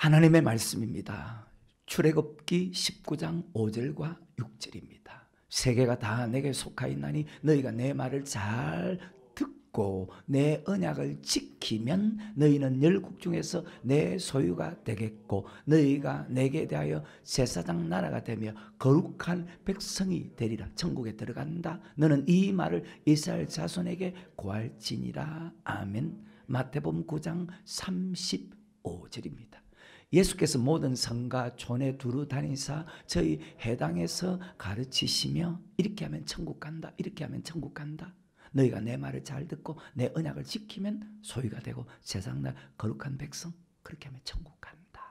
하나님의 말씀입니다. 출애굽기 19장 5절과 6절입니다. 세계가 다 내게 속하였나니 너희가 내 말을 잘 듣고 내 언약을 지키면 너희는 열국 중에서 내 소유가 되겠고 너희가 내게 대하여 제사장 나라가 되며 거룩한 백성이 되리라. 천국에 들어간다. 너는 이 말을 이스라엘 자손에게 고할지니라. 아멘. 마태복음 9장 35절입니다. 예수께서 모든 성과 촌에 두루 다니사 저희 해당에서 가르치시며 이렇게 하면 천국 간다. 이렇게 하면 천국 간다. 너희가 내 말을 잘 듣고 내 언약을 지키면 소유가 되고 세상날 거룩한 백성 그렇게 하면 천국 간다.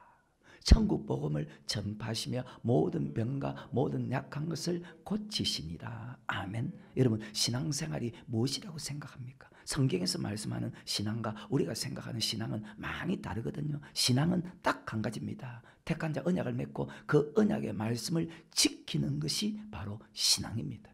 천국 복음을 전파하시며 모든 병과 모든 약한 것을 고치시니라. 아멘. 여러분 신앙생활이 무엇이라고 생각합니까? 성경에서 말씀하는 신앙과 우리가 생각하는 신앙은 많이 다르거든요. 신앙은 딱 한 가지입니다. 택한 자 언약을 맺고 그 언약의 말씀을 지키는 것이 바로 신앙입니다.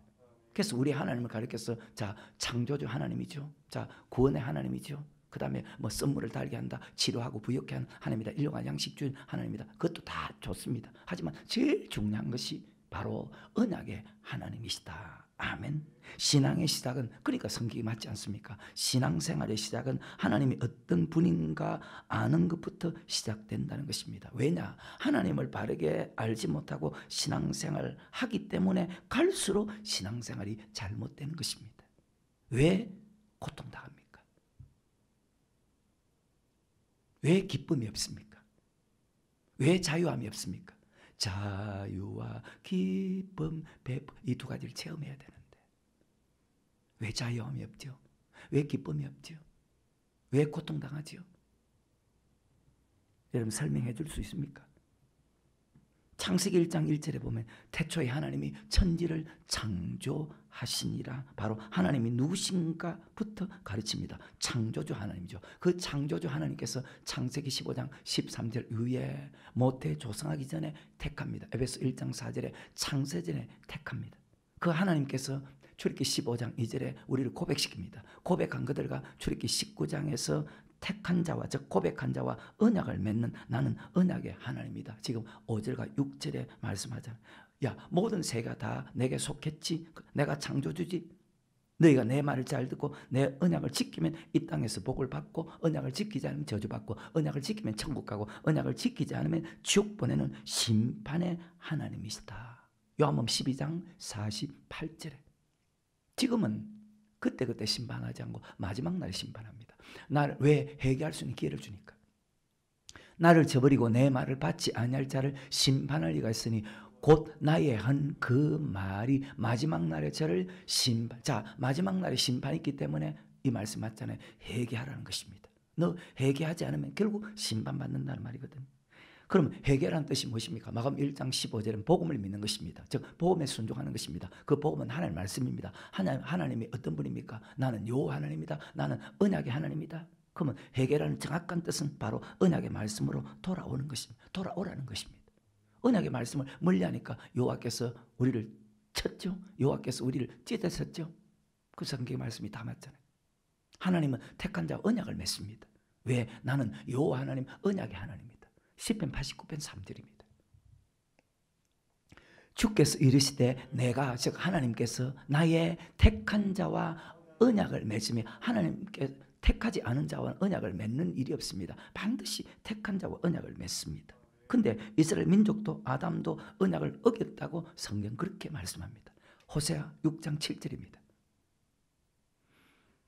그래서 우리 하나님을 가리켜서 자 창조주 하나님이죠. 자 구원의 하나님이죠. 그 다음에 뭐 선물을 달게 한다. 치료하고 부욕케 하는 하나님이다. 일용할 양식 주인 하나님이다. 그것도 다 좋습니다. 하지만 제일 중요한 것이 바로 언약의 하나님이시다. 아멘. 신앙의 시작은 그러니까 성경이 맞지 않습니까? 신앙생활의 시작은 하나님이 어떤 분인가 아는 것부터 시작된다는 것입니다. 왜냐? 하나님을 바르게 알지 못하고 신앙생활을 하기 때문에 갈수록 신앙생활이 잘못되는 것입니다. 왜 고통당합니까? 왜 기쁨이 없습니까? 왜 자유함이 없습니까? 자유와 기쁨, 배품 이 두 가지를 체험해야 되는데 왜 자유함이 없죠? 왜 기쁨이 없죠? 왜 고통당하죠? 여러분 설명해 줄 수 있습니까? 창세기 1장 1절에 보면 태초에 하나님이 천지를 창조하시니라. 바로 하나님이 누구신가부터 가르칩니다. 창조주 하나님이죠. 그 창조주 하나님께서 창세기 15장 13절 위에 모태 조성하기 전에 택합니다. 에베소 1장 4절에 창세전에 택합니다. 그 하나님께서 출애굽기 15장 2절에 우리를 고백시킵니다. 고백한 그들과 출애굽기 19장에서 택한 자와 즉 고백한 자와 언약을 맺는 나는 언약의 하나님이다. 지금 5절과 6절에 말씀하잖아요. 야 모든 세가 다 내게 속했지. 내가 창조주지. 너희가 내 말을 잘 듣고 내 언약을 지키면 이 땅에서 복을 받고 언약을 지키지 않으면 저주받고 언약을 지키면 천국 가고 언약을 지키지 않으면 지옥 보내는 심판의 하나님이시다. 요한복음 12장 48절에 지금은 그때그때 심판하지 않고 마지막 날에 심판합니다. 나를 왜 회개할 수 있는 기회를 주니까. 나를 저버리고 내 말을 받지 아니할 자를 심판할 리가 있으니 곧 나의 한 그 말이 마지막 날에 저를 심판. 자 마지막 날에 심판이 있기 때문에 이 말씀 맞잖아요. 회개하라는 것입니다. 너 회개하지 않으면 결국 심판받는다는 말이거든요. 그럼 회개라는 뜻이 무엇입니까? 마가복음 1장 15절은 복음을 믿는 것입니다. 즉 복음에 순종하는 것입니다. 그 복음은 하나님의 말씀입니다. 하나님이 어떤 분입니까? 나는 요 하나님이다. 나는 언약의 하나님이다. 그러면 회개라는 정확한 뜻은 바로 언약의 말씀으로 돌아오는 것입니다. 돌아오라는 것입니다. 언약의 말씀을 멀리하니까 여호와께서 우리를 쳤죠. 여호와께서 우리를 찢으셨죠. 그 성경의 말씀이 다 맞잖아요. 하나님은 택한 자 언약을 맺습니다. 왜? 나는 요 하나님 언약의 하나님이다. 시편 89편 3절입니다. 주께서 이르시되 내가 즉 하나님께서 나의 택한 자와 언약을 맺으며 하나님께 택하지 않은 자와 언약을 맺는 일이 없습니다. 반드시 택한 자와 언약을 맺습니다. 근데 이스라엘 민족도 아담도 언약을 어겼다고 성경 그렇게 말씀합니다. 호세아 6장 7절입니다.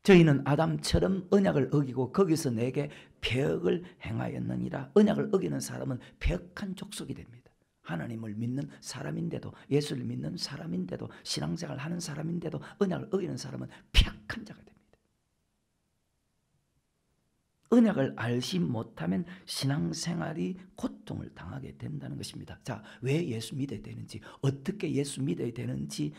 저희는 아담처럼 언약을 어기고 거기서 내게 폐역을 행하였느니라. 언약을 어기는 사람은 폐역한 족속이 됩니다. 하나님을 믿는 사람인데도 예수를 믿는 사람인데도 신앙생활을 하는 사람인데도 언약을 어기는 사람은 폐역한 자가 됩니다. 언약을 알지 못하면 신앙생활이 고통을 당하게 된다는 것입니다. 자, 왜 예수 믿어야 되는지 어떻게 예수 믿어야 되는지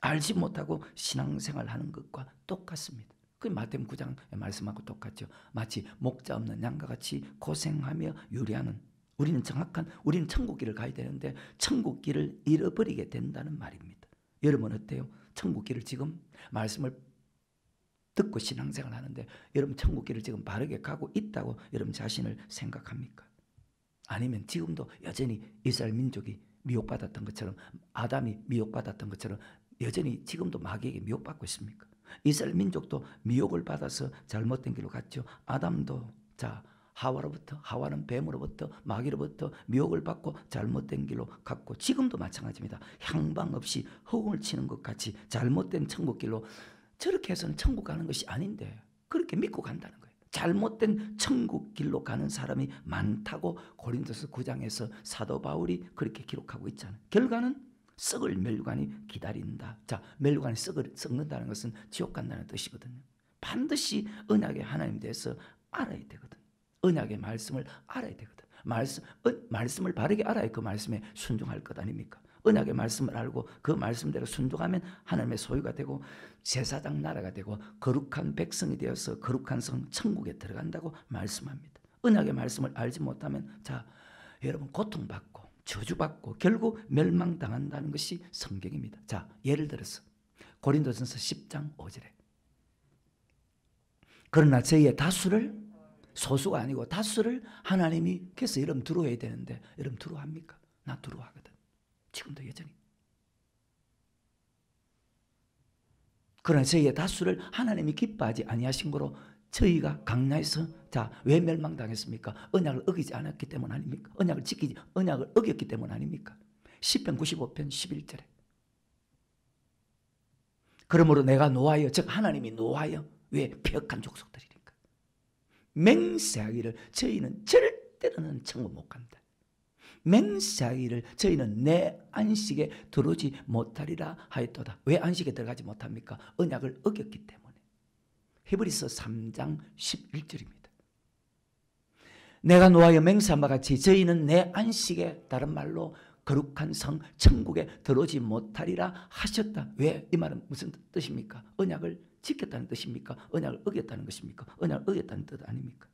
알지 못하고 신앙생활 하는 것과 똑같습니다. 그 마태복음 9장의 말씀하고 똑같죠. 마치 목자 없는 양과 같이 고생하며 유리하는 우리는 천국 길을 가야 되는데 천국 길을 잃어버리게 된다는 말입니다. 여러분 어때요? 천국 길을 지금 말씀을 듣고 신앙생활 하는데 여러분 천국 길을 지금 바르게 가고 있다고 여러분 자신을 생각합니까? 아니면 지금도 여전히 이스라엘 민족이 미혹받았던 것처럼, 아담이 미혹받았던 것처럼 여전히 지금도 마귀에게 미혹받고 있습니까? 이스라엘 민족도 미혹을 받아서 잘못된 길로 갔죠. 아담도 하와는 뱀으로부터, 마귀로부터 미혹을 받고 잘못된 길로 갔고, 지금도 마찬가지입니다. 향방 없이 허공을 치는 것 같이 잘못된 천국 길로, 저렇게 해서는 천국 가는 것이 아닌데 그렇게 믿고 간다는 거예요. 잘못된 천국 길로 가는 사람이 많다고 고린도서 9장에서 사도 바울이 그렇게 기록하고 있잖아요. 결과는 썩을 멸류관이 기다린다. 자, 멸류관이 썩는다는 것은 지옥 간다는 뜻이거든요. 반드시 언약의 하나님에 대해서 알아야 되거든요. 언약의 말씀을 알아야 되거든. 말씀을 바르게 알아야 그 말씀에 순종할 것 아닙니까? 언약의 말씀을 알고 그 말씀대로 순종하면 하나님의 소유가 되고 제사장 나라가 되고 거룩한 백성이 되어서 거룩한 성 천국에 들어간다고 말씀합니다. 언약의 말씀을 알지 못하면 여러분 고통받고 저주받고 결국 멸망당한다는 것이 성경입니다. 예를 들어서 고린도전서 10장 5절에 그러나 저희의 다수를, 소수가 아니고 다수를 하나님이, 그래서 여러분 두려워해야 되는데 여러분 두려워합니까? 나 두려워하거든. 지금도 여전히. 그러나 저희의 다수를 하나님이 기뻐하지 아니하신 거로 저희가 강나에서 왜 멸망당했습니까? 언약을 어기지 않았기 때문 아닙니까? 언약을 어겼기 때문 아닙니까? 시편 95편 11절에 그러므로 내가 노하여, 즉 하나님이 노하여, 왜? 폐역한 족속들이니까 맹세하기를 저희는 절대로는 천국 못 간다. 맹세하기를 저희는 내 안식에 들어오지 못하리라 하였도다. 왜 안식에 들어가지 못합니까? 언약을 어겼기 때문에. 히브리서 3장 11절입니다. 내가 노하여 맹세한 바 같이 저희는 내 안식에, 다른 말로 거룩한 성 천국에 들어오지 못하리라 하셨다. 왜? 이 말은 무슨 뜻입니까? 언약을 지켰다는 뜻입니까? 언약을 어겼다는 것입니까? 언약을 어겼다는 뜻 아닙니까?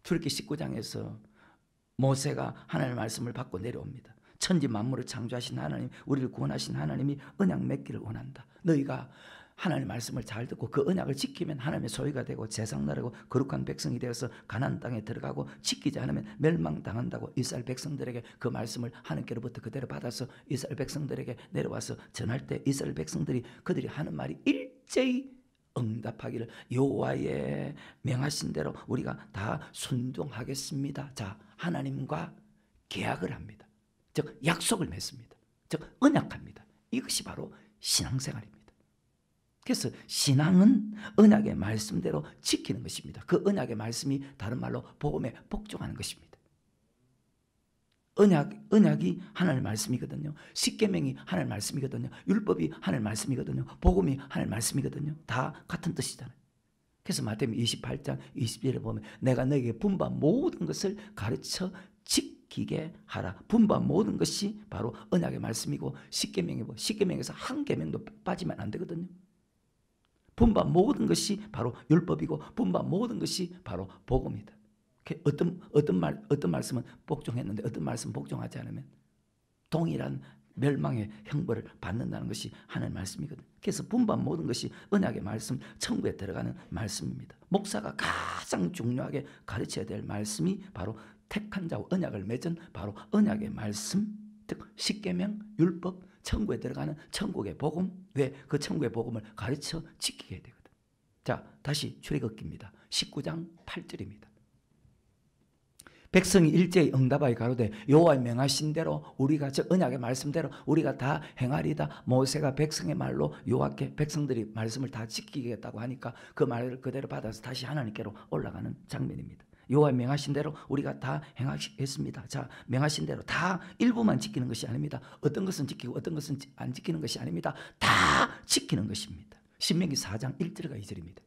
출애굽기 19장에서 모세가 하나님의 말씀을 받고 내려옵니다. 천지 만물을 창조하신 하나님, 우리를 구원하신 하나님이 언약 맺기를 원한다. 너희가 하나님의 말씀을 잘 듣고 그 언약을 지키면 하나님의 소유가 되고 제상나라고 거룩한 백성이 되어서 가나안 땅에 들어가고, 지키지 않으면 멸망당한다고 이스라엘 백성들에게 그 말씀을 하나님께로부터 그대로 받아서 이스라엘 백성들에게 내려와서 전할 때 이스라엘 백성들이 그들이 하는 말이 일제히 응답하기를 여호와의 명하신 대로 우리가 다 순종하겠습니다. 하나님과 계약을 합니다. 즉 약속을 맺습니다. 즉 언약합니다. 이것이 바로 신앙생활입니다. 그래서 신앙은 언약의 말씀대로 지키는 것입니다. 그 언약의 말씀이 다른 말로 복음에 복종하는 것입니다. 언약이 하나님의 말씀이거든요. 십계명이 하나님의 말씀이거든요. 율법이 하나님의 말씀이거든요. 복음이 하나님의 말씀이거든요. 다 같은 뜻이잖아요. 그래서 마태복음 28장 20절에 보면 내가 너에게 분부한 모든 것을 가르쳐 지키게 하라. 분부한 모든 것이 바로 언약의 말씀이고 십계명이고, 십계명에서 한 계명도 빠지면 안 되거든요. 분부한 모든 것이 바로 율법이고 분부한 모든 것이 바로 복음이다. 어떤 말씀은 복종했는데 어떤 말씀은 복종하지 않으면 동일한 멸망의 형벌을 받는다는 것이 하나님의 말씀이거든요. 그래서 분부한 모든 것이 언약의 말씀, 천국에 들어가는 말씀입니다. 목사가 가장 중요하게 가르쳐야 될 말씀이 바로 택한 자와 언약을 맺은 바로 언약의 말씀, 즉 십계명, 율법, 천국에 들어가는 천국의 복음. 왜? 그 천국의 복음을 가르쳐 지키게 되거든. 다시 출애굽기입니다. 19장 8절입니다. 백성이 일제히 응답하여 가로되 여호와의 명하신 대로 우리가, 즉 언약의 말씀대로 우리가 다 행하리다. 모세가 백성의 말로 여호와께 백성들이 말씀을 다 지키겠다고 하니까 그 말을 그대로 받아서 다시 하나님께로 올라가는 장면입니다. 여호와의 명하신 대로 우리가 다 행하겠습니다. 명하신 대로 다 일부만 지키는 것이 아닙니다. 어떤 것은 지키고 어떤 것은 안 지키는 것이 아닙니다. 다 지키는 것입니다. 신명기 4장 1절과 2절입니다.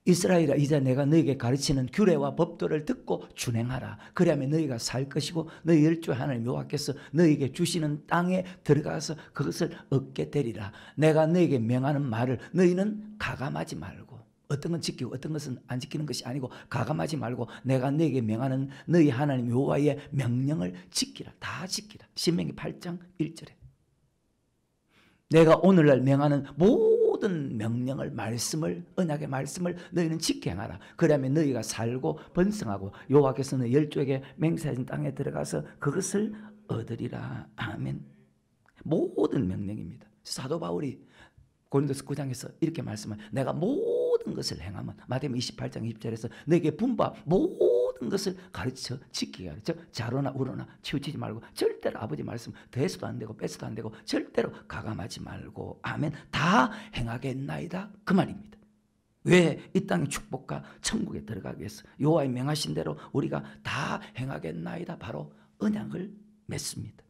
이스라엘아, 이제 내가 너에게 가르치는 규례와 법도를 듣고 준행하라. 그리하면 너희가 살 것이고 너희 열조의 하나님 여호와께서 너희에게 주시는 땅에 들어가서 그것을 얻게 되리라. 내가 너희에게 명하는 말을 너희는 가감하지 말고, 어떤 건 지키고 어떤 것은 안 지키는 것이 아니고 가감하지 말고 내가 너희에게 명하는 너희 하나님 여호와의 명령을 지키라. 다 지키라. 신명기 8장 1절에 내가 오늘날 명하는 모든 모든 명령을 말씀을 언약의 말씀을 너희는 지켜 행하라. 그러면 너희가 살고 번성하고 여호와께서는 12족의 맹세하신 땅에 들어가서 그것을 얻으리라. 아멘. 모든 명령입니다. 사도 바울이 고린도서 9장에서 이렇게 말씀을 내가 모든 것을 행하면 마태복음 28장 20절에서 너에게 분바 모든 것을 가르쳐 지키게 하라. 즉 자로나 우로나 치우치지 말고 절대로 아버지 말씀 더해서도 안 되고 뺏어도 안 되고 절대로 가감하지 말고 아멘 다 행하겠나이다 그 말입니다. 왜? 이 땅의 축복과 천국에 들어가기 위해서 여호와의 명하신 대로 우리가 다 행하겠나이다 바로 언약을 맺습니다.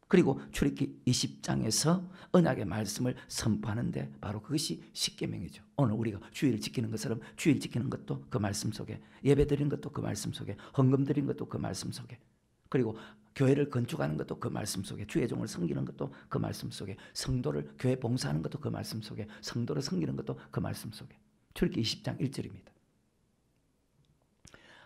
그리고 출애굽기 20장에서 언약의 말씀을 선포하는데 바로 그것이 십계명이죠. 오늘 우리가 주일을 지키는 것처럼 주일 지키는 것도 그 말씀 속에, 예배 드리는 것도 그 말씀 속에, 헌금 드리는 것도 그 말씀 속에, 그리고 교회를 건축하는 것도 그 말씀 속에, 주의 종을 섬기는 것도 그 말씀 속에, 성도를 교회 봉사하는 것도 그 말씀 속에, 성도를 섬기는 것도 그 말씀 속에. 출애굽기 20장 1절입니다.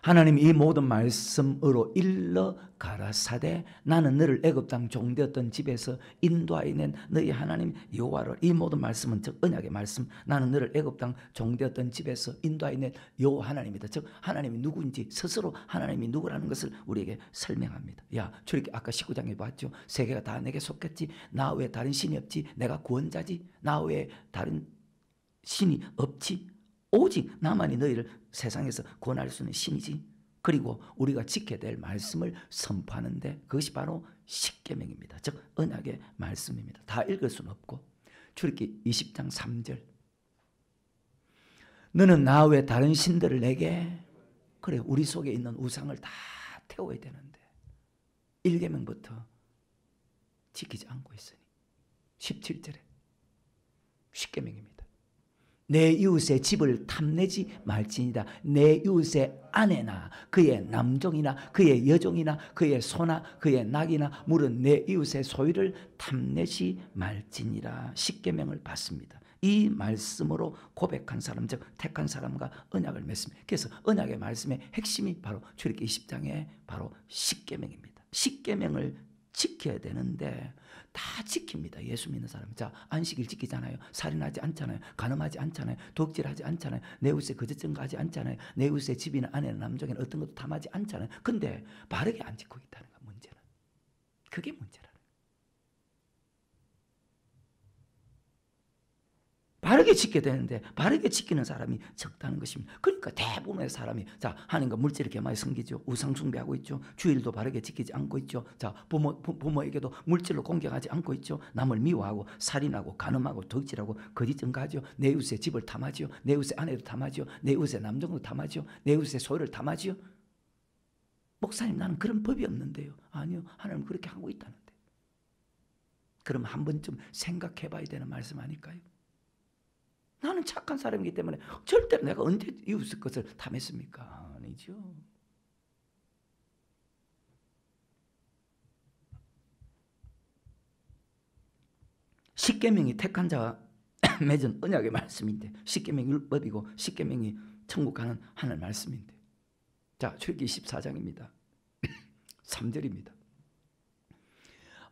하나님이 이 모든 말씀으로 일러 가라사대 나는 너를 애굽 땅 종되었던 집에서 인도하여 낸 너희 하나님 여호와를. 이 모든 말씀은 즉 언약의 말씀, 나는 너를 애굽 땅 종되었던 집에서 인도하여 낸 여호와 하나님이다. 즉 하나님이 누구인지 스스로 하나님이 누구라는 것을 우리에게 설명합니다. 야 출애굽기 아까 19장에 봤죠. 세계가 다 내게 속했지 나 외에 다른 신이 없지. 내가 구원자지 나 외에 다른 신이 없지. 오직 나만이 너희를 세상에서 구원할 수 있는 신이지. 그리고 우리가 지켜야 될 말씀을 선포하는데 그것이 바로 십계명입니다. 즉 언약의 말씀입니다. 다 읽을 수는 없고 출애굽기 20장 3절 너는 나 외 다른 신들을 내게 그래 우리 속에 있는 우상을 다 태워야 되는데 1계명부터 지키지 않고 있으니 17절에 십계명입니다. 내 이웃의 집을 탐내지 말지니라. 내 이웃의 아내나 그의 남종이나 그의 여종이나 그의 소나 그의 낙이나 물은 내 이웃의 소유를 탐내지 말지니라. 십계명을 받습니다. 이 말씀으로 고백한 사람 즉 택한 사람과 언약을 맺습니다. 그래서 언약의 말씀의 핵심이 바로 출애굽기 20장의 바로 십계명입니다. 십계명을 지켜야 되는데 다 지킵니다. 예수 믿는 사람. 자, 안식일 지키잖아요. 살인하지 않잖아요. 간음하지 않잖아요. 독질하지 않잖아요. 내 이웃에 거짓 증거하지 않잖아요. 내 이웃의 집이나 아내나 남종이나 어떤 것도 탐하지 않잖아요. 근데 바르게 안 지키고 있다는 거 문제는. 그게 문제라는 거예요. 바르게 지켜야 되는데 바르게 지키는 사람이 적다는 것입니다. 그러니까 대부분의 사람이 자 하나님과 물질을 개마에 섬기죠. 우상 숭배하고 있죠. 주일도 바르게 지키지 않고 있죠. 자 부모에게도 물질로 공경하지 않고 있죠. 남을 미워하고 살인하고 간음하고 덕질하고 거짓 증거하죠. 내 이웃의 집을 탐하죠. 내 이웃의 아내도 탐하죠. 내 이웃의 남종도 탐하죠. 내 이웃의 소유를 탐하죠. 목사님 나는 그런 법이 없는데요. 아니요. 하나님 그렇게 하고 있다는데. 그럼 한 번쯤 생각해 봐야 되는 말씀 아닐까요? 나는 착한 사람이기 때문에 절대로 내가 언제 이웃의 것을 탐했습니까? 아니죠. 십계명이 택한 자와 맺은 언약의 말씀인데 십계명이 율법이고 십계명이 천국 가는 하늘 말씀인데 자 출애굽기 14장입니다. 3절입니다.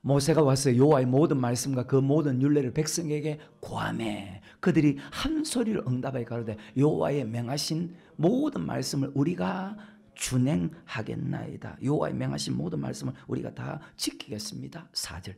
모세가 와서 여호와의 모든 말씀과 그 모든 율례를 백성에게 고하매 그들이 한 소리를 응답하여 가로되 여호와의 명하신 모든 말씀을 우리가 준행하겠나이다. 여호와의 명하신 모든 말씀을 우리가 다 지키겠습니다. 4절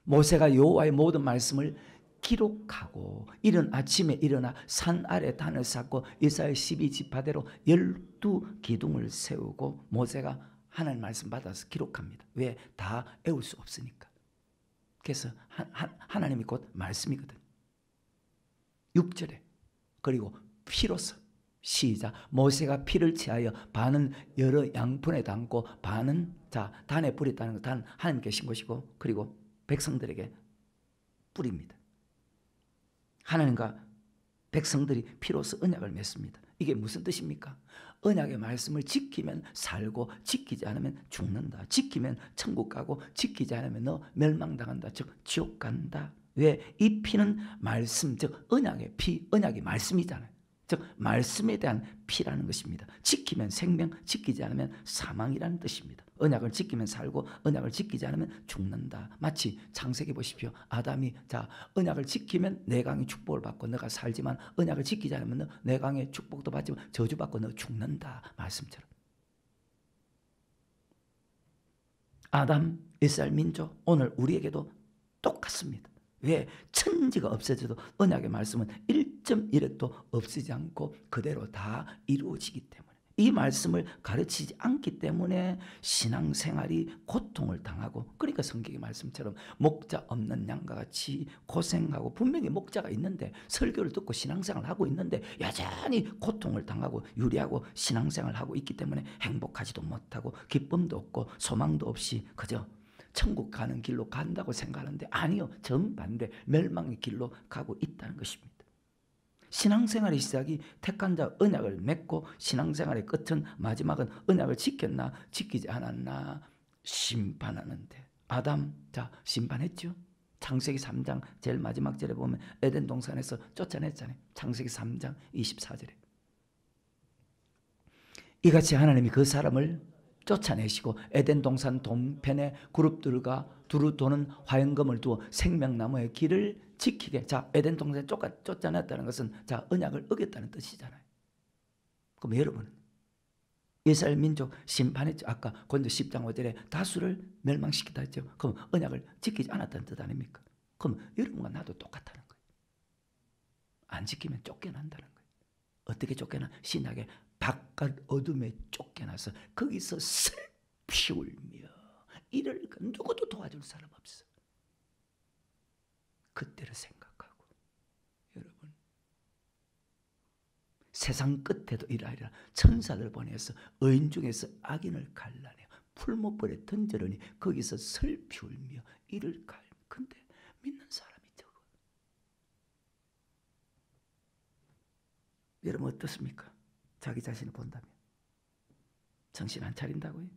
모세가 여호와의 모든 말씀을 기록하고 이른 아침에 일어나 산 아래 단을 쌓고 이스라엘 12지파대로 12기둥을 세우고 모세가 하나님 말씀 받아서 기록합니다. 왜? 다 외울 수 없으니까. 그래서 하나님이 곧 말씀이거든. 6절에 그리고 피로서 시작 모세가 피를 취하여 반은 여러 양푼에 담고 반은 자 단에 뿌렸다는 것 단 하나님께 계신 것이고 그리고 백성들에게 뿌립니다. 하나님과 백성들이 피로서 언약을 맺습니다. 이게 무슨 뜻입니까? 언약의 말씀을 지키면 살고 지키지 않으면 죽는다. 지키면 천국 가고 지키지 않으면 너 멸망당한다. 즉 지옥 간다. 왜? 이 피는 말씀 즉 언약의 피, 언약이 말씀이잖아요. 즉 말씀에 대한 피라는 것입니다. 지키면 생명, 지키지 않으면 사망이라는 뜻입니다. 언약을 지키면 살고 언약을 지키지 않으면 죽는다. 마치 창세기 보십시오. 아담이 언약을 지키면 내 강의 축복을 받고 너가 살지만 언약을 지키지 않으면 내 강의 축복도 받지만 저주받고 너 죽는다. 말씀처럼. 아담, 이스라엘 민족, 오늘 우리에게도 똑같습니다. 왜? 천지가 없어져도 언약의 말씀은 1.1획도 없어지지 않고 그대로 다 이루어지기 때문에, 이 말씀을 가르치지 않기 때문에 신앙생활이 고통을 당하고, 그러니까 성경의 말씀처럼 목자 없는 양과 같이 고생하고, 분명히 목자가 있는데 설교를 듣고 신앙생활을 하고 있는데 여전히 고통을 당하고 유리하고 신앙생활을 하고 있기 때문에 행복하지도 못하고 기쁨도 없고 소망도 없이 그저 천국 가는 길로 간다고 생각하는데 아니요, 정반대 멸망의 길로 가고 있다는 것입니다. 신앙생활의 시작이 택한 자 언약을 맺고 신앙생활의 끝은 마지막은 언약을 지켰나 지키지 않았나 심판하는데, 아담 심판했죠. 창세기 3장 제일 마지막 절에 보면 에덴 동산에서 쫓아냈잖아요. 창세기 3장 24절에 이같이 하나님이 그 사람을 쫓아내시고 에덴 동산 동편에 그룹들과 두루 도는 화영검을 두어 생명나무의 길을 지키게. 에덴 동산에 쫓아냈다는 것은 언약을 어겼다는 뜻이잖아요. 그럼 여러분, 이스라엘 민족 심판했죠. 아까 고린도 10장 5절에 다수를 멸망시키다 했죠. 그럼 언약을 지키지 않았다는 뜻 아닙니까? 그럼 여러분과 나도 똑같다는 거예요. 안 지키면 쫓겨난다는 거예요. 어떻게 쫓겨나? 신약의 바깥 어둠에 쫓겨나서 거기서 슬피 울며 이를 누구도 도와줄 사람 없어. 그때를 생각하고, 여러분, 세상 끝에도 이러이러 천사들 보내서 의인 중에서 악인을 갈라내어 풀무불에 던져러니 거기서 슬피 울며 이를 갈. 근데 믿는 사람이 적어. 여러분 어떻습니까? 자기 자신을 본다면 정신 안 차린다고요?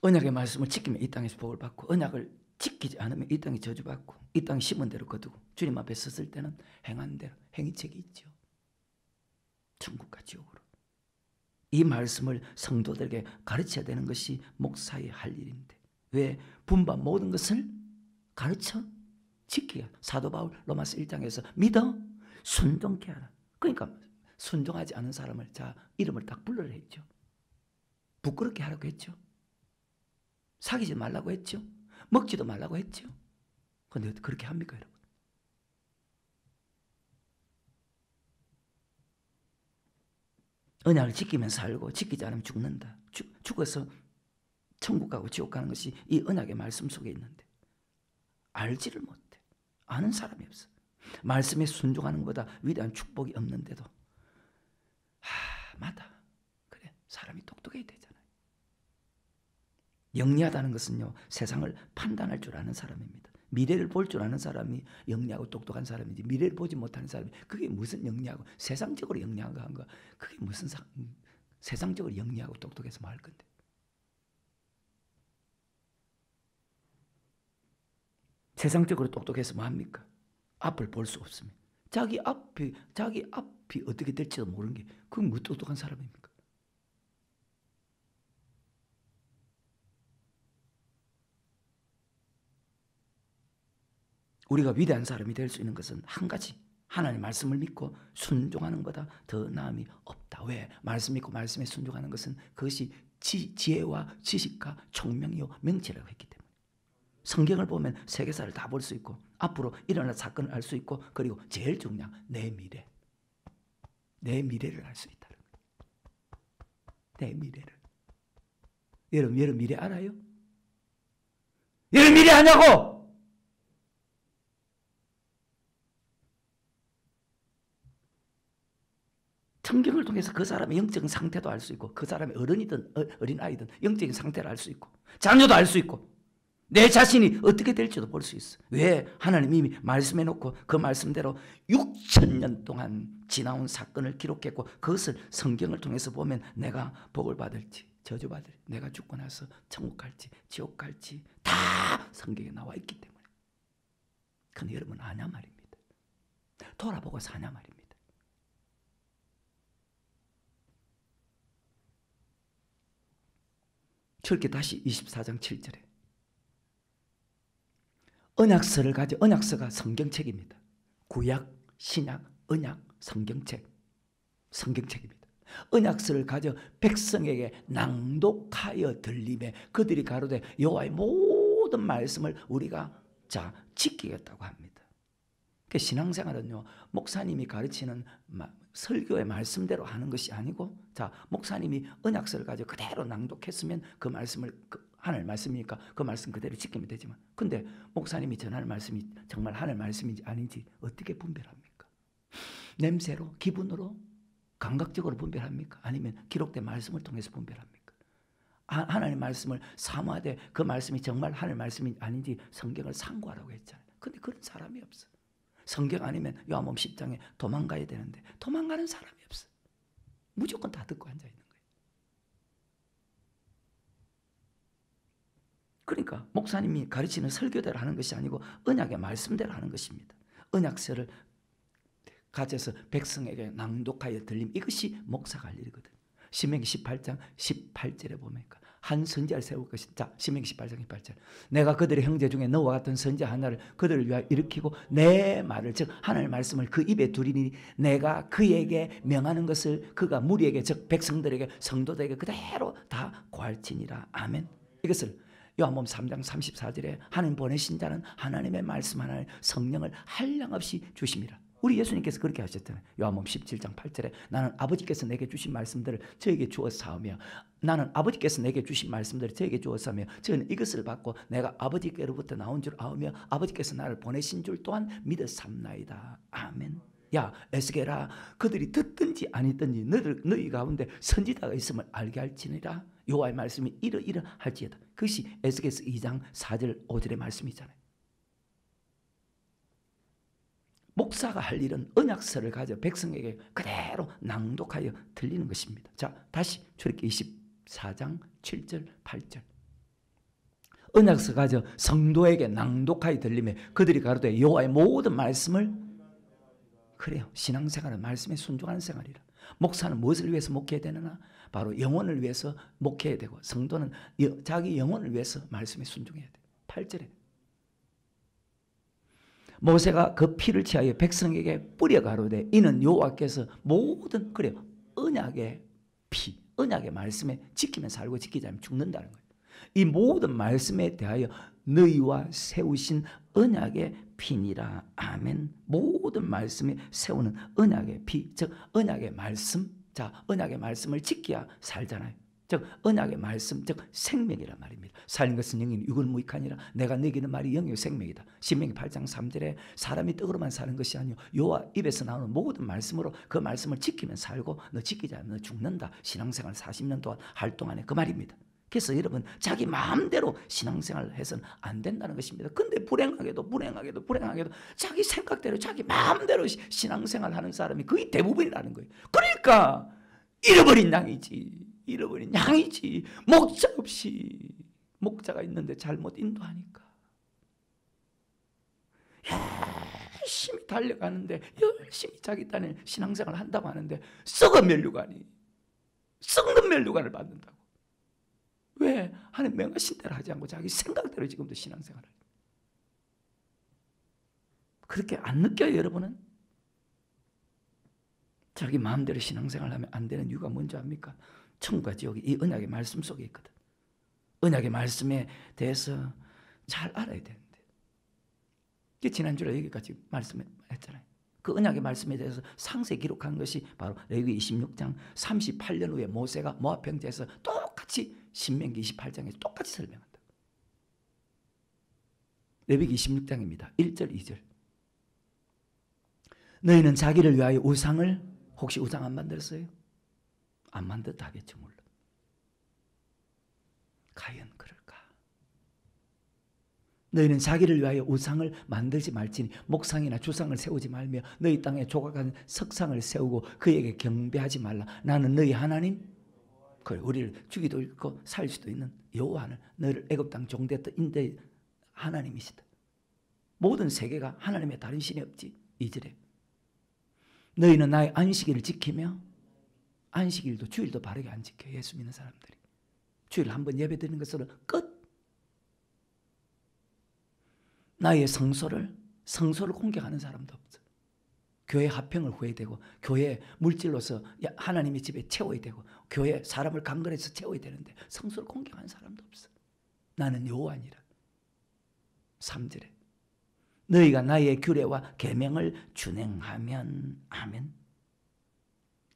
언약의 말씀을 지키면 이 땅에서 복을 받고, 언약을 지키지 않으면 이 땅에 저주받고, 이 땅에 심은 대로 거두고, 주님 앞에 섰을 때는 행한 대로 행위책이 있죠. 천국과 지옥으로. 이 말씀을 성도들에게 가르쳐야 되는 것이 목사의 할 일인데, 왜? 분반 모든 것을 가르쳐 지키게. 사도 바울 로마서 1장에서 믿어 순종케 하라. 그러니까 순종하지 않은 사람을 이름을 딱 불러라 했죠. 부끄럽게 하라고 했죠. 사귀지 말라고 했죠. 먹지도 말라고 했죠. 그런데 그렇게 합니까, 여러분? 언약을 지키면 살고 지키지 않으면 죽는다. 죽어서 천국 가고 지옥 가는 것이 이 언약의 말씀 속에 있는데 알지를 못해. 아는 사람이 없어. 말씀에 순종하는 것보다 위대한 축복이 없는데도 맞아. 그래, 사람이 똑똑해야 되잖아요. 영리하다는 것은요, 세상을 판단할 줄 아는 사람입니다. 미래를 볼 줄 아는 사람이 영리하고 똑똑한 사람이지, 미래를 보지 못하는 사람이 그게 무슨 영리하고 세상적으로 영리한 거 그게 무슨 세상적으로 영리하고 똑똑해서 뭐 할 건데. 세상적으로 똑똑해서 뭐 합니까? 앞을 볼 수 없습니다. 자기 앞이 어떻게 될지도 모르는 게 그건 뭐 똑똑한 사람입니까? 우리가 위대한 사람이 될 수 있는 것은 한 가지, 하나님의 말씀을 믿고 순종하는 것보다 더 나음이 없다. 왜? 말씀 믿고 말씀에 순종하는 것은 그것이 지혜와 지식과 총명이요 명철이라고 했기 때문에. 성경을 보면 세계사를 다 볼 수 있고 앞으로 일어날 사건을 알 수 있고, 그리고 제일 중요한 내 미래를 알 수 있다는 거예요. 내 미래를. 여러분 미래 알아요? 여러분 미래 아냐고! 성경을 통해서 그 사람의 영적인 상태도 알 수 있고, 그 사람의 어른이든 어린아이든 영적인 상태를 알 수 있고, 자녀도 알 수 있고, 내 자신이 어떻게 될지도 볼 수 있어. 왜? 하나님 이미 말씀해 놓고 그 말씀대로 6,000년 동안 지나온 사건을 기록했고, 그것을 성경을 통해서 보면 내가 복을 받을지 저주받을지, 내가 죽고 나서 천국 갈지 지옥 갈지 다 성경에 나와 있기 때문에. 그건 여러분 아냐 말입니다. 돌아보고 사냐 말입니다. 저렇게 다시 24장 7절에 언약서를 가져, 언약서가 성경책입니다. 구약, 신약, 언약, 성경책입니다. 언약서를 가져 백성에게 낭독하여 들리매 그들이 가로되 여호와의 모든 말씀을 우리가 지키겠다고 합니다. 그 신앙생활은요, 목사님이 가르치는 설교의 말씀대로 하는 것이 아니고, 목사님이 언약서를 가지고 그대로 낭독했으면 그 말씀을 하늘 말씀이니까 그 말씀 그대로 지키면 되지만, 근데 목사님이 전하는 말씀이 정말 하늘 말씀인지 아닌지 어떻게 분별합니까? 냄새로, 기분으로, 감각적으로 분별합니까? 아니면 기록된 말씀을 통해서 분별합니까? 하나님의 말씀을 사모하되 그 말씀이 정말 하늘 말씀인지 아닌지 성경을 상고하라고 했잖아요. 근데 그런 사람이 없어. 성경 아니면 요한복음 10장에 도망가야 되는데 도망가는 사람이 없어. 무조건 다 듣고 앉아있는 거예요. 그러니까 목사님이 가르치는 설교대로 하는 것이 아니고 언약의 말씀대로 하는 것입니다. 언약서를 가져서 백성에게 낭독하여 들림, 이것이 목사가 할 일이거든. 신명기 18장 18절에 보면 한 선지자를 세울 것이다. 신명기 18장 18절. 내가 그들의 형제 중에 너와 같은 선지자 하나를 그들을 위하여 일으키고 내 말을, 즉 하나님의 말씀을 그 입에 두리니 내가 그에게 명하는 것을 그가 무리에게, 즉 백성들에게, 성도들에게 그대로 다 고할지니라. 아멘. 이것을 요한복음 3장 34절에 하나님 보내신 자는 하나님의 말씀 하나를, 성령을 한량없이 주심이라. 우리 예수님께서 그렇게 하셨잖아요. 요한복음 17장 8절에 나는 아버지께서 내게 주신 말씀들을 저에게 주어서 사오며, 나는 아버지께서 내게 주신 말씀들을 저에게 주어서 하며 저는 이것을 받고 내가 아버지께로부터 나온 줄 아오며 아버지께서 나를 보내신 줄 또한 믿어 삼나이다. 아멘. 야 에스겔아, 그들이 듣든지 아니든지 너희 가운데 선지자가 있음을 알게 할지니라. 여호와의 말씀이 이러이러할지어다. 그것이 에스겔서 2장 4절 5절의 말씀이잖아요. 목사가 할 일은 언약서를 가져 백성에게 그대로 낭독하여 들리는 것입니다. 자, 다시 출애굽기 24장 7절 8절. 언약서 가져 성도에게 낭독하여 들리며 그들이 가로되 여호와의 모든 말씀을, 그래요, 신앙생활은 말씀에 순종하는 생활이라. 목사는 무엇을 위해서 목회해야 되느냐? 바로 영혼을 위해서 목회해야 되고, 성도는 자기 영혼을 위해서 말씀에 순종해야 돼. 8절에 모세가 그 피를 취하여 백성에게 뿌려 가로되 이는 여호와께서 모든, 그래요, 언약의 피, 언약의 말씀에 지키면 살고 지키지 않으면 죽는다는 거예요. 이 모든 말씀에 대하여 너희와 세우신 언약의 피니라. 아멘. 모든 말씀에 세우는 언약의 피, 즉 언약의 말씀. 자, 언약의 말씀을 지켜야 살잖아요. 즉 언약의 말씀, 즉 생명이란 말입니다. 살린 것은 영이니 육은 무익하니라. 내가 먹이는 말이 영이요 생명이다. 신명기 8장 3절에 사람이 떡으로만 사는 것이 아니요 여호와 입에서 나오는 모든 말씀으로 그 말씀을 지키면 살고 너 지키지 않으면 너 죽는다. 신앙생활 40년 동안 할 동안에 그 말입니다. 그래서 여러분 자기 마음대로 신앙생활을 해서는 안 된다는 것입니다. 근데 불행하게도 자기 생각대로 자기 마음대로 신앙생활 하는 사람이 거의 대부분이라는 거예요. 그러니까 잃어버린 양이지 목자 없이, 목자가 있는데 잘못 인도하니까 열심히 달려가는데, 열심히 자기 딴에 신앙생활을 한다고 하는데 썩은 면류관을 받는다고. 왜? 하나님 명하신 대로 하지 않고 자기 생각대로 지금도 신앙생활을. 그렇게 안 느껴요, 여러분은? 자기 마음대로 신앙생활을 하면 안 되는 이유가 뭔지 압니까? 천국과 지옥이 이 언약의 말씀 속에 있거든. 언약의 말씀에 대해서 잘 알아야 되는데, 지난주에 여기까지 말씀했잖아요. 그 언약의 말씀에 대해서 상세히 기록한 것이 바로 레위기 26장 38년 후에 모세가 모압 평지에서 똑같이 신명기 28장에서 똑같이 설명한다. 레위기 26장입니다. 1절 2절. 너희는 자기를 위하여 우상을, 혹시 우상 안 만들었어요? 안 만들었다 하겠죠, 물론. 과연 그럴까? 너희는 자기를 위하여 우상을 만들지 말지니 목상이나 주상을 세우지 말며 너희 땅에 조각한 석상을 세우고 그에게 경배하지 말라. 나는 너희 하나님, 그래, 우리를 죽이도 있고 살 수도 있는 여호와는 너희를 애굽 땅 종되었던 하나님이시다. 모든 세계가 하나님의 다른 신이 없지. 2절에 너희는 나의 안식일을 지키며 안식일도 주일도 바르게 안 지켜. 예수 믿는 사람들이 주일 한번 예배 드리는 것으로 끝. 나의 성소를 공격하는 사람도 없어. 교회 합평을 후회되고 교회 물질로서 하나님의 집에 채워야 되고 교회 사람을 강건해서 채워야 되는데 성소를 공격하는 사람도 없어. 나는 여호와니라. 3절에 너희가 나의 규례와 계명을 준행하면 아멘.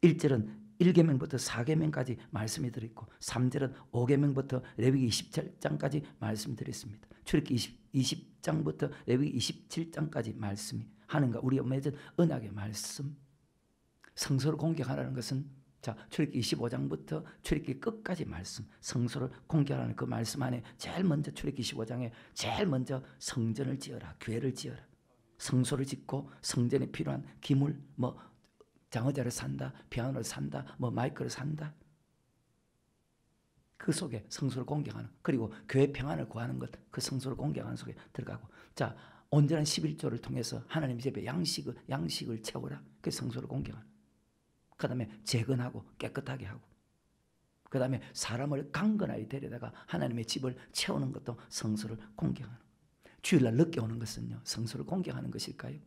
1절은 1계명부터 4계명까지 말씀이 들어있고 3절은 5계명부터 레위기 27장까지 말씀이 들어있습니다. 출애굽기 20장부터 레위기 27장까지 말씀이 하는가 우리가 맺은 언약의 말씀. 성소를 공격하라는 것은 자 출애굽기 25장부터 출애굽기 끝까지 말씀. 성소를 공격하라는 그 말씀 안에 제일 먼저 출애굽기 25장에 제일 먼저 성전을 지어라. 교회를 지어라. 성소를 짓고 성전에 필요한 기물 장의자를 산다, 피아노를 산다, 마이크를 산다. 그 속에 성소를 공격하는, 그리고 교회 평안을 구하는 것, 그 성소를 공격하는 속에 들어가고, 자 온전한 11조를 통해서 하나님 집에 양식을 채우라. 그 성소를 공격하는. 그 다음에 재건하고 깨끗하게 하고, 그 다음에 사람을 강건하게 데려다가 하나님의 집을 채우는 것도 성소를 공격하는. 주일날 늦게 오는 것은요, 성소를 공격하는 것일까요?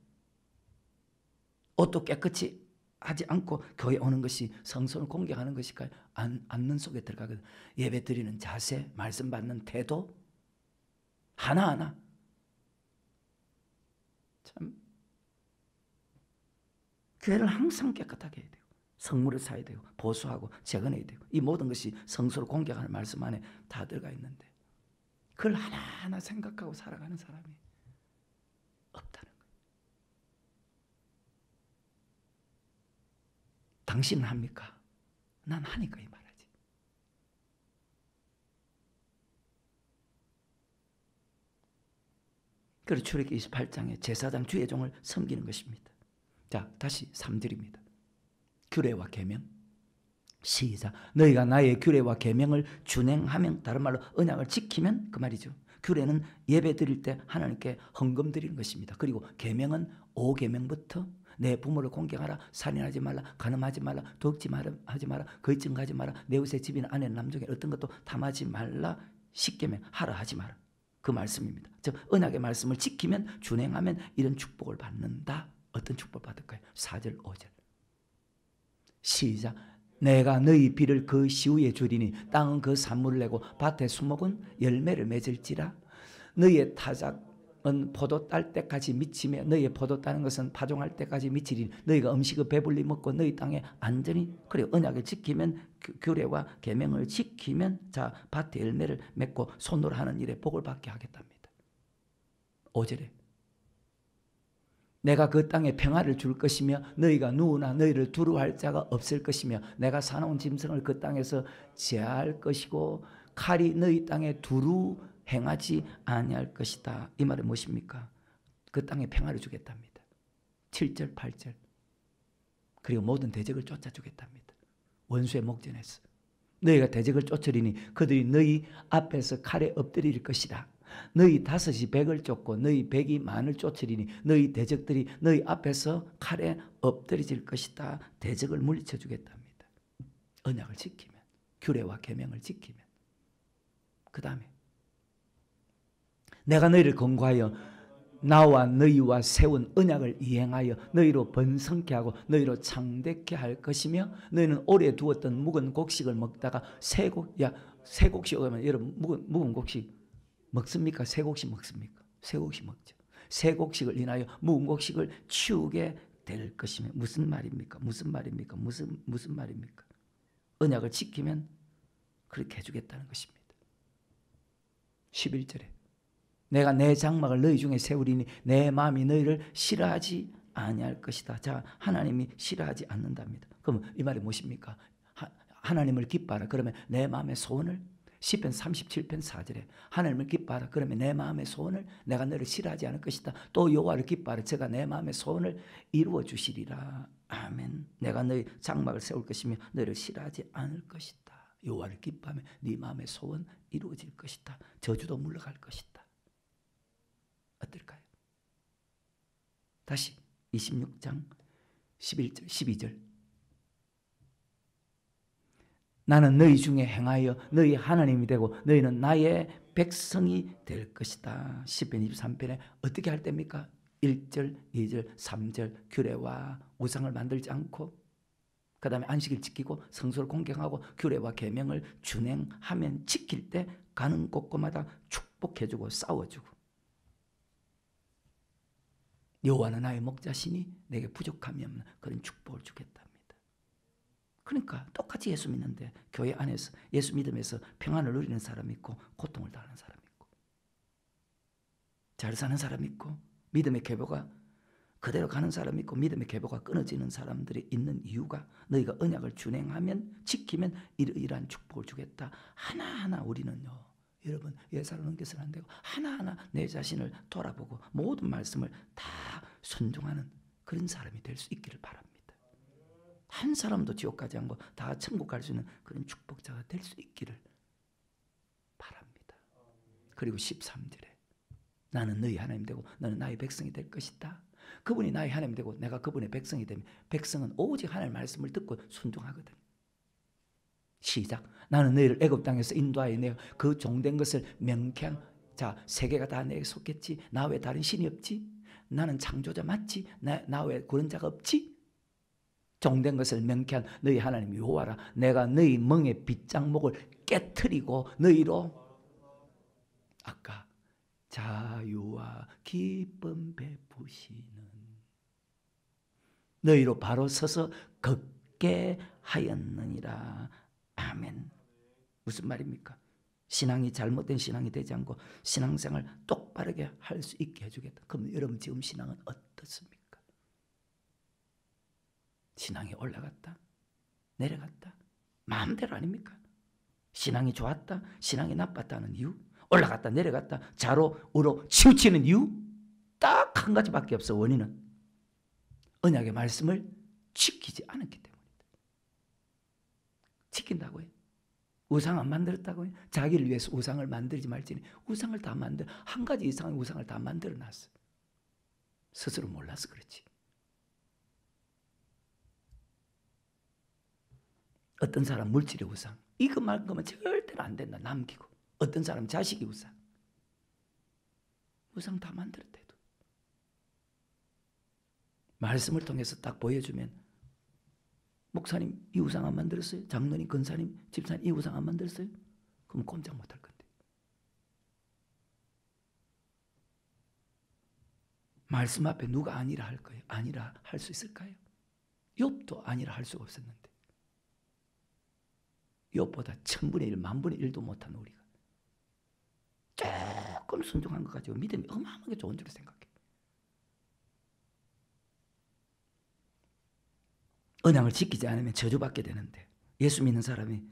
옷도 깨끗이 하지 않고 교회 오는 것이 성소를 공격하는 것일까요? 앉는 속에 들어가거든. 예배 드리는 자세, 말씀 받는 태도 하나하나 참 교회를 항상 깨끗하게 해야 돼요. 성물을 사야 되고 보수하고 재건해야 되고 이 모든 것이 성소를 공격하는 말씀 안에 다 들어가 있는데 그걸 하나하나 생각하고 살아가는 사람이 없다는 거예요. 당신은 합니까? 난 하니까 이 말하지. 그리고 출애굽기 28장에 제사장 주의 종을 섬기는 것입니다. 자, 다시 3절입니다. 규례와 계명. 시작. 너희가 나의 규례와 계명을 준행하면, 다른 말로 언약을 지키면 그 말이죠. 규례는 예배 드릴 때 하나님께 헌금 드리는 것입니다. 그리고 계명은 5계명부터 내 부모를 공경하라, 살인하지 말라, 간음하지 말라, 도둑질 하지 마라, 거짓 하지 마라, 내 옷의 집이나 아내 남종에 어떤 것도 탐하지 말라, 10계명 하라 하지 마라. 그 말씀입니다. 즉 언약의 말씀을 지키면, 준행하면 이런 축복을 받는다. 어떤 축복 받을까요? 4절 5절 시작. 내가 너희 비를 그 시후에 주리니 땅은 그 산물을 내고 밭의 수목은 열매를 맺을지라. 너희의 타작은 포도 딸 때까지 미치며 너희의 포도 따는 것은 파종할 때까지 미치리니 너희가 음식을 배불리 먹고 너희 땅에 안전히, 그래 언약을 지키면, 규례와 계명을 지키면 자 밭에 열매를 맺고 손으로 하는 일에 복을 받게 하겠답니다. 5절에 내가 그 땅에 평화를 줄 것이며 너희가 누구나 너희를 두려워할 자가 없을 것이며 내가 사나운 짐승을 그 땅에서 제할 것이고 칼이 너희 땅에 두루 행하지 아니할 것이다. 이 말은 무엇입니까? 그 땅에 평화를 주겠답니다. 7절 8절 그리고 모든 대적을 쫓아주겠답니다. 원수의 목전에서 너희가 대적을 쫓으리니 그들이 너희 앞에서 칼에 엎드릴 것이다. 너희 5이 100을 쫓고 너희 100이 만을 쫓으리니 너희 대적들이 너희 앞에서 칼에 엎드려질 것이다. 대적을 물리쳐 주겠답니다. 언약을 지키면, 규례와 계명을 지키면. 그 다음에 내가 너희를 권고하여 나와 너희와 세운 언약을 이행하여 너희로 번성케 하고 너희로 창대케 할 것이며 너희는 오래 두었던 묵은 곡식을 먹다가 새곡식 오면 여러분 묵은 곡식 먹습니까? 새곡식 먹습니까? 새곡식 먹죠. 새곡식을 인하여 묵은 곡식을 치우게 될 것이며 무슨 말입니까? 무슨 말입니까? 무슨 말입니까? 언약을 지키면 그렇게 해주겠다는 것입니다. 11절에 내가 내 장막을 너희 중에 세우리니 내 마음이 너희를 싫어하지 아니할 것이다. 자, 하나님이 싫어하지 않는답니다. 그럼 이 말이 무엇입니까? 하나님을 기뻐하라. 그러면 내 마음의 소원을, 시편 37편 4절에 하나님을 기뻐하라. 그러면 내 마음의 소원을, 내가 너를 싫어하지 않을 것이다. 또 여호와를 기뻐하라. 제가 내 마음의 소원을 이루어 주시리라. 아멘. 내가 너희 장막을 세울 것이며 너를 싫어하지 않을 것이다. 여호와를 기뻐하면 네 마음의 소원 이루어질 것이다. 저주도 물러갈 것이다. 어떨까요? 다시 26장 11절, 12절. 나는 너희 중에 행하여 너희 하나님이 되고 너희는 나의 백성이 될 것이다. 시편 23편에 어떻게 할 때입니까? 1절, 2절, 3절 규례와 우상을 만들지 않고 그 다음에 안식일 지키고 성소를 공경하고 규례와 계명을 준행하면 지킬 때 가는 곳곳마다 축복해주고 싸워주고 여호와는 나의 목자시니 내게 부족함이 없는 그런 축복을 주겠답니다. 그러니까 똑같이 예수 믿는데 교회 안에서 예수 믿으면서 평안을 누리는 사람이 있고 고통을 당하는 사람이 있고 잘 사는 사람이 있고 믿음의 계보가 그대로 가는 사람이 있고 믿음의 계보가 끊어지는 사람들이 있는 이유가 너희가 언약을 준행하면 지키면 이러이러한 축복을 주겠다. 하나하나 우리는요. 여러분 예사로 넘겨서는 안 되고 하나하나 내 자신을 돌아보고 모든 말씀을 다 순종하는 그런 사람이 될 수 있기를 바랍니다. 한 사람도 지옥 가지 않고 다 천국 갈 수 있는 그런 축복자가 될 수 있기를 바랍니다. 그리고 13절에 나는 너희 하나님 되고 너는 나의 백성이 될 것이다. 그분이 나의 하나님 되고 내가 그분의 백성이 되면 백성은 오직 하나님의 말씀을 듣고 순종하거든. 시작. 나는 너희를 애굽 땅에서 인도하여 내어 그 종된 것을 명쾌한 자 세계가 다 내게 속했지. 나 외에 다른 신이 없지. 나는 창조자 맞지. 나 외에 그런 자가 없지. 종된 것을 명쾌한 너희 하나님 여호와라. 내가 너희 멍에 빗장목을 깨트리고 너희로 아까 자유와 기쁨 베푸시는 너희로 바로 서서 걷게 하였느니라. 아멘. 무슨 말입니까? 신앙이 잘못된 신앙이 되지 않고 신앙생활 똑바르게 할 수 있게 해주겠다. 그럼 여러분 지금 신앙은 어떻습니까? 신앙이 올라갔다? 내려갔다? 마음대로 아닙니까? 신앙이 좋았다? 신앙이 나빴다는 이유? 올라갔다 내려갔다 좌로 우로 치우치는 이유 딱 한 가지밖에 없어. 원인은 언약의 말씀을 지키지 않았기 때문이다. 지킨다고요? 우상 안 만들었다고요? 자기를 위해서 우상을 만들지 말지니 우상을 다 만들 한 가지 이상의 우상을 다 만들어 놨어. 스스로 몰라서 그렇지. 어떤 사람 물질의 우상 이것만큼은 절대로 안 된다. 남기고 어떤 사람 자식이 우상 다 만들었대도 말씀을 통해서 딱 보여주면 목사님 이 우상 안 만들었어요? 장로님, 권사님, 집사님 이 우상 안 만들었어요? 그럼 꼼짝 못할 건데 말씀 앞에 누가 아니라 할 거예요? 아니라 할 수 있을까요? 욥도 아니라 할 수가 없었는데 욥보다 1000분의 1, 10,000분의 1도 못한 우리가 조금 순종한 것 가지고 믿음이 어마어마하게 좋은 줄 생각해. 언약을 지키지 않으면 저주받게 되는데 예수 믿는 사람이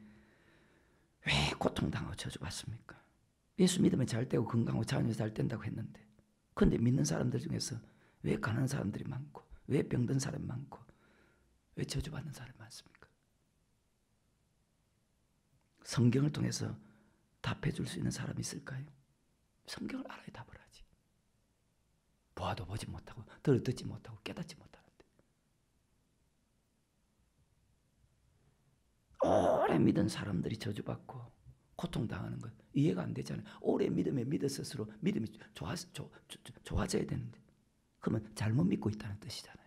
왜 고통당하고 저주받습니까? 예수 믿으면 잘 되고 건강하고 자녀 잘 된다고 했는데 그런데 믿는 사람들 중에서 왜 가난한 사람들이 많고 왜 병든 사람이 많고 왜 저주받는 사람이 많습니까? 성경을 통해서 답해 줄 수 있는 사람이 있을까요? 성경을 알아야 답을 하지. 보아도 보지 못하고 듣지 못하고 깨닫지 못하는데 오래 믿은 사람들이 저주받고 고통당하는 것 이해가 안 되잖아요. 오래 믿음에 믿었을수록 믿음이 좋아져야 되는데 그러면 잘못 믿고 있다는 뜻이잖아요.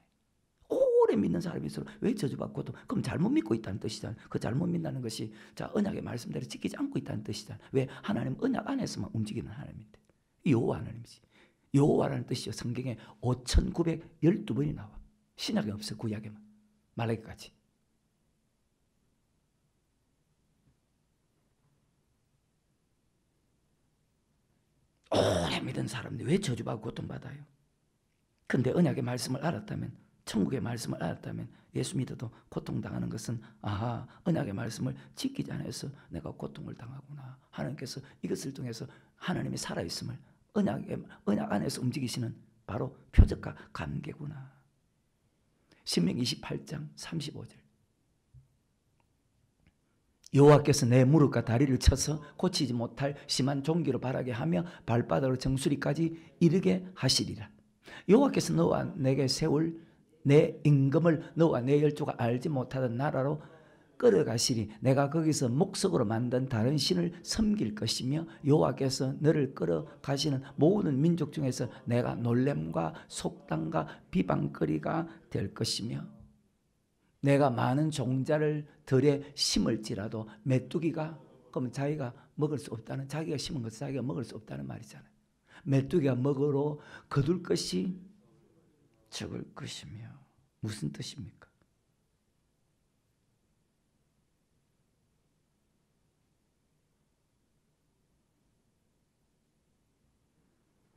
오래 믿는 사람일수록 왜 저주받고 또 그럼 잘못 믿고 있다는 뜻이잖아요. 그 잘못 믿는 것이 자 언약의 말씀대로 지키지 않고 있다는 뜻이잖아요. 왜? 하나님 언약 안에서만 움직이는 하나님인데 여호와 하나님이지. 여호와라는 뜻이요 성경에 5,912번이 나와. 신약에 없어. 구약에만 말라기까지. 오래 믿은 사람들이 왜 저주받고 고통받아요? 근데 언약의 말씀을 알았다면 천국의 말씀을 알았다면 예수 믿어도 고통당하는 것은 아하 언약의 말씀을 지키지 않아서 내가 고통을 당하구나. 하나님께서 이것을 통해서 하나님이 살아있음을 언약 안에서 움직이시는 바로 표적과 관계구나. 신명기 28장 35절 여호와께서 내 무릎과 다리를 쳐서 고치지 못할 심한 종기로 바라게 하며 발바닥으로 정수리까지 이르게 하시리라. 여호와께서 너와 내게 세울 내 임금을 너와 내 열조가 알지 못하던 나라로 끌어가시니 내가 거기서 목석으로 만든 다른 신을 섬길 것이며 여호와께서 너를 끌어가시는 모든 민족 중에서 내가 놀램과 속담과 비방거리가 될 것이며 내가 많은 종자를 들에 심을지라도 메뚜기가 그럼 자기가 먹을 수 없다는 자기가 심은 것을 자기가 먹을 수 없다는 말이잖아요. 메뚜기가 먹으러 거둘 것이 적을 것이며 무슨 뜻입니까?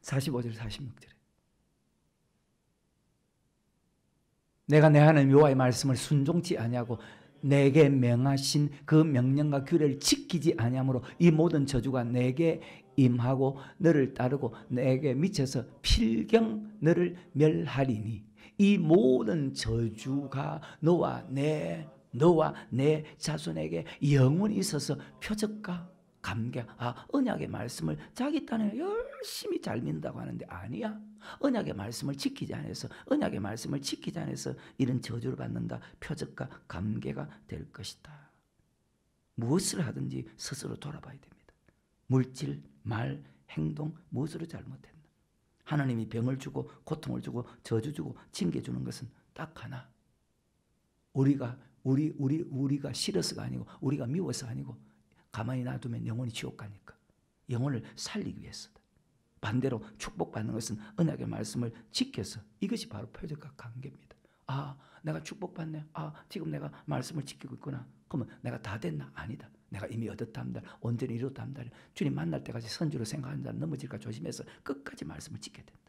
45절 46절에 내가 내 하나님 여호와의 말씀을 순종치 아니하고 내게 명하신 그 명령과 규례를 지키지 아니하므로 이 모든 저주가 내게 임하고 너를 따르고 내게 미쳐서 필경 너를 멸하리니 이 모든 저주가 너와 내 자손에게 영원히 있어서 표적과 감격. 언약의 말씀을 자기 딴에 열심히 잘 믿는다고 하는데 아니야. 언약의 말씀을 지키지 않아서 언약의 말씀을 지키지 않아서 이런 저주를 받는다. 표적과 감개가 될 것이다. 무엇을 하든지 스스로 돌아봐야 됩니다. 물질, 말, 행동 무엇으로 잘못했나. 하나님이 병을 주고 고통을 주고 저주 주고 징계 주는 것은 딱 하나. 우리가 싫어서가 아니고 우리가 미워서 아니고 가만히 놔두면 영혼이 지옥 가니까 영혼을 살리기 위해서다. 반대로 축복받는 것은 언약의 말씀을 지켜서 이것이 바로 표적과 관계입니다. 내가 축복받네. 지금 내가 말씀을 지키고 있구나. 그러면 내가 다 됐나? 아니다. 내가 이미 얻었다 합니다. 온전히 이뤘다 합니다. 주님 만날 때까지 선주로 생각한다. 넘어질까 조심해서 끝까지 말씀을 지켜야 된다.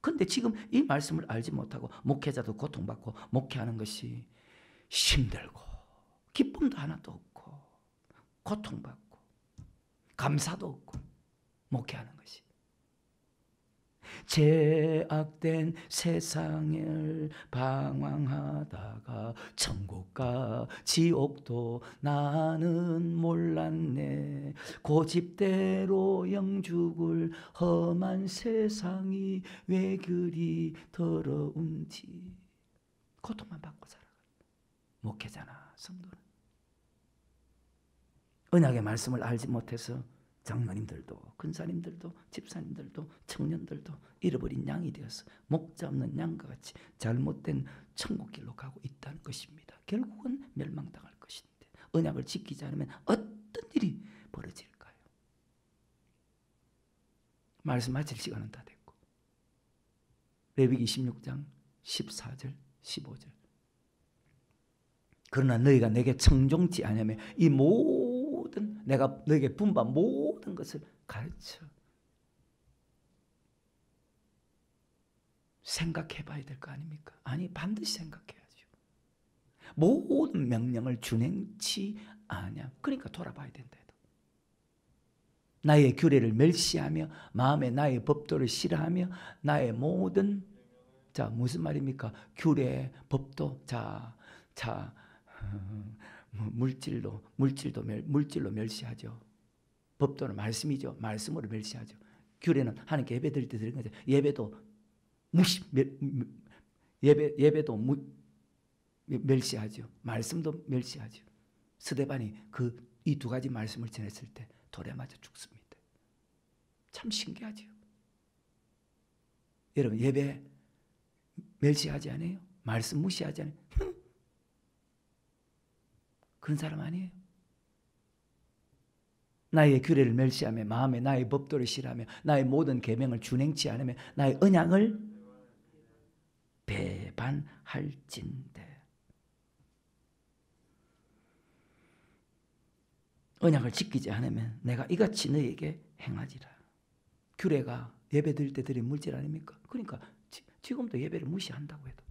그런데 지금 이 말씀을 알지 못하고 목회자도 고통받고 목회하는 것이 힘들고 기쁨도 하나도 없고 고통받고 감사도 없고 목회하는 것이 죄악된 세상을 방황하다가 천국과 지옥도 나는 몰랐네. 고집대로 영죽을 험한 세상이 왜 그리 더러운지. 고통만 받고 살아가. 목회자나 성도는 언약의 말씀을 알지 못해서 장로님들도 근사님들도 집사님들도 청년들도 잃어버린 양이 되어서 목자 없는 양과 같이 잘못된 천국길로 가고 있다는 것입니다. 결국은 멸망당할 것인데 언약을 지키지 않으면 어떤 일이 벌어질까요? 말씀 마칠 시간은 다 됐고 레위기 26장 14절 15절 그러나 너희가 내게 청종치 아니하면 이 모든 내가 너에게 분반 모든 것을 가르쳐 생각해 봐야 될 거 아닙니까? 아니 반드시 생각해야죠. 모든 명령을 준행치 아니하 그러니까 돌아봐야 된다. 나의 규례를 멸시하며 마음에 나의 법도를 싫어하며 나의 모든 무슨 말입니까? 규례, 법도 물질로 멸시하죠. 법도는 말씀이죠. 말씀으로 멸시하죠. 규례는 하나님께 예배 드릴 때 드리는 거죠. 예배도 멸시하죠. 말씀도 멸시하죠. 스데반이 이 두 가지 말씀을 전했을 때 돌에 맞아 죽습니다. 참 신기하죠. 여러분 예배 멸시하지 않아요? 말씀 무시하지 않아요? 그런 사람 아니에요. 나의 규례를 멸시하며 마음에 나의 법도를 싫어하며 나의 모든 계명을 준행치 않으며 나의 언약을 배반할진대. 언약을 지키지 않으면 내가 이같이 너에게 행하지라. 규례가 예배 드릴 때 드린 물질 아닙니까? 그러니까 지금도 예배를 무시한다고 해도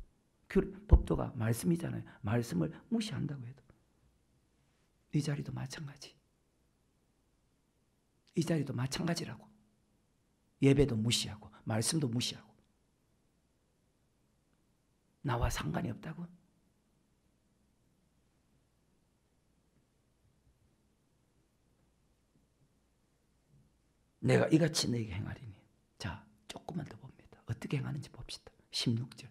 법도가 말씀이잖아요. 말씀을 무시한다고 해도 이 자리도 마찬가지. 이 자리도 마찬가지라고. 예배도 무시하고 말씀도 무시하고 나와 상관이 없다고. 내가 이같이 너에게 행하리니. 자, 조금만 더 봅니다. 어떻게 행하는지 봅시다. 16절.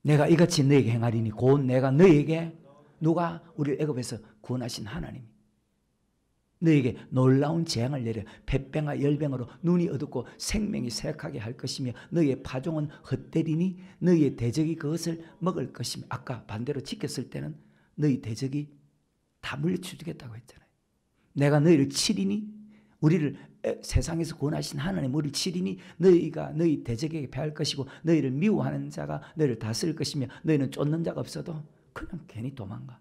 내가 이같이 너에게 행하리니 곧 내가 너에게 누가 우리를 애굽에서 구원하신 하나님 너에게 놀라운 재앙을 내려 뱃병과 열병으로 눈이 어둡고 생명이 쇠약하게 할 것이며 너희의 파종은 헛되리니 너희의 대적이 그것을 먹을 것이며 아까 반대로 지켰을 때는 너희 대적이 다 물리쳐주겠다고 했잖아요. 내가 너희를 치리니 우리를 세상에서 구원하신 하나님 우리를 치리니 너희가 너희 대적에게 패할 것이고 너희를 미워하는 자가 너희를 다스릴 것이며 너희는 쫓는 자가 없어도 그냥 괜히 도망가.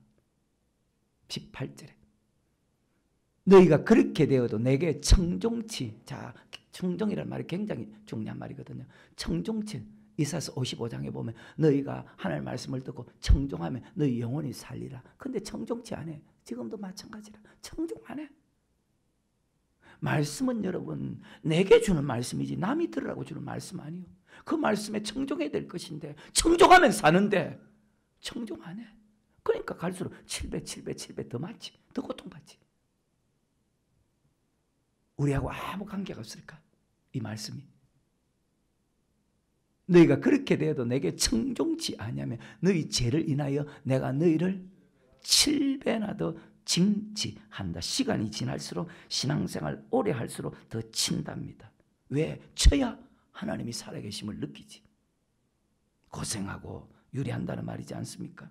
18절에 너희가 그렇게 되어도 내게 청종치. 자, 청종이라는 말이 굉장히 중요한 말이거든요. 청종치. 이사야서 55장에 보면 너희가 하나님의 말씀을 듣고 청종하면 너희 영혼이 살리라. 근데 청종치 안 해. 지금도 마찬가지라. 청종 안 해. 말씀은 여러분 내게 주는 말씀이지 남이 들으라고 주는 말씀 아니에요. 그 말씀에 청종해야 될 것인데 청종하면 사는데 청종 안 해. 그러니까 갈수록 700 더 많지. 더 고통받지. 우리하고 아무 관계가 없을까? 이 말씀이. 너희가 그렇게 되어도 내게 청종치 아니하면 너희 죄를 인하여 내가 너희를 7배나 더 징치한다. 시간이 지날수록 신앙생활 오래 할수록 더 친답니다. 왜? 쳐야 하나님이 살아계심을 느끼지. 고생하고 유리한다는 말이지 않습니까?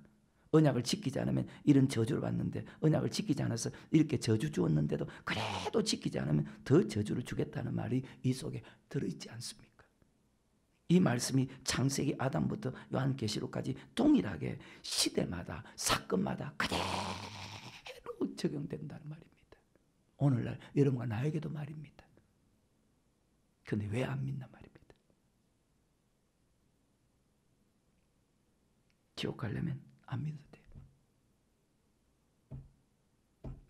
언약을 지키지 않으면 이런 저주를 받는데 언약을 지키지 않아서 이렇게 저주 주었는데도 그래도 지키지 않으면 더 저주를 주겠다는 말이 이 속에 들어있지 않습니까? 이 말씀이 창세기 아담부터 요한계시록까지 동일하게 시대마다 사건마다 그대로 적용된다는 말입니다. 오늘날 여러분과 나에게도 말입니다. 그런데 왜 안 믿나 말입니다. 지옥 가려면 안 믿어도 돼요.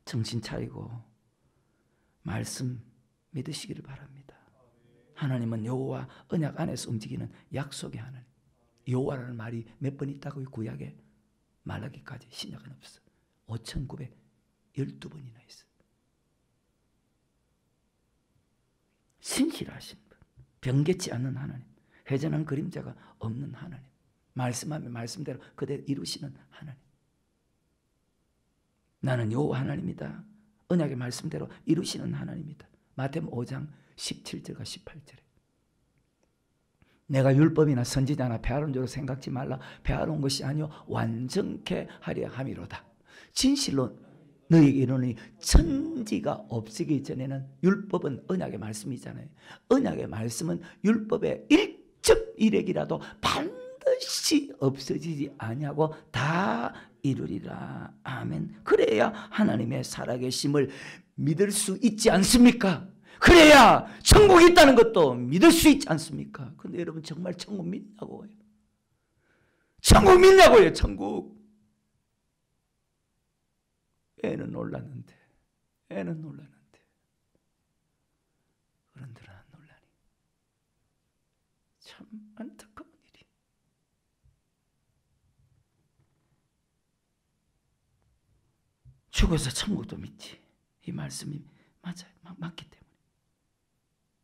정신 차리고 말씀 믿으시기를 바랍니다. 하나님은 여호와 언약 안에서 움직이는 약속의 하나님. 여호와라는 말이 몇 번 있다고 구약에 말라기까지 신약은 없어. 5,912번이나 있어. 신실하신 분, 변개치 않는 하나님, 회전한 그림자가 없는 하나님, 말씀하면 말씀대로 그대로 이루시는 하나님. 나는 여호와 하나님이다. 언약의 말씀대로 이루시는 하나님이다. 마태복음 5장 17절과 18절에 내가 율법이나 선지자나 배아론 자로 생각지 말라. 배아론 것이 아니요 완전케 하려 함이로다. 진실로 너희에게 이르노니 천지가 없기 전에는 율법은 언약의 말씀이잖아요. 언약의 말씀은 율법의 일적 일액이라도 반드시 없어지지 아니하고 다 이루리라. 아멘. 그래야 하나님의 살아계심을 믿을 수 있지 않습니까? 그래야 천국이 있다는 것도 믿을 수 있지 않습니까? 근데 여러분 정말 천국 믿냐고요? 천국 믿냐고요? 천국. 애는 놀랐는데 어른들은 안 놀라니. 참 안타까운 일이. 죽어서 천국도 믿지. 이 말씀이 맞아요. 맞기 때문에.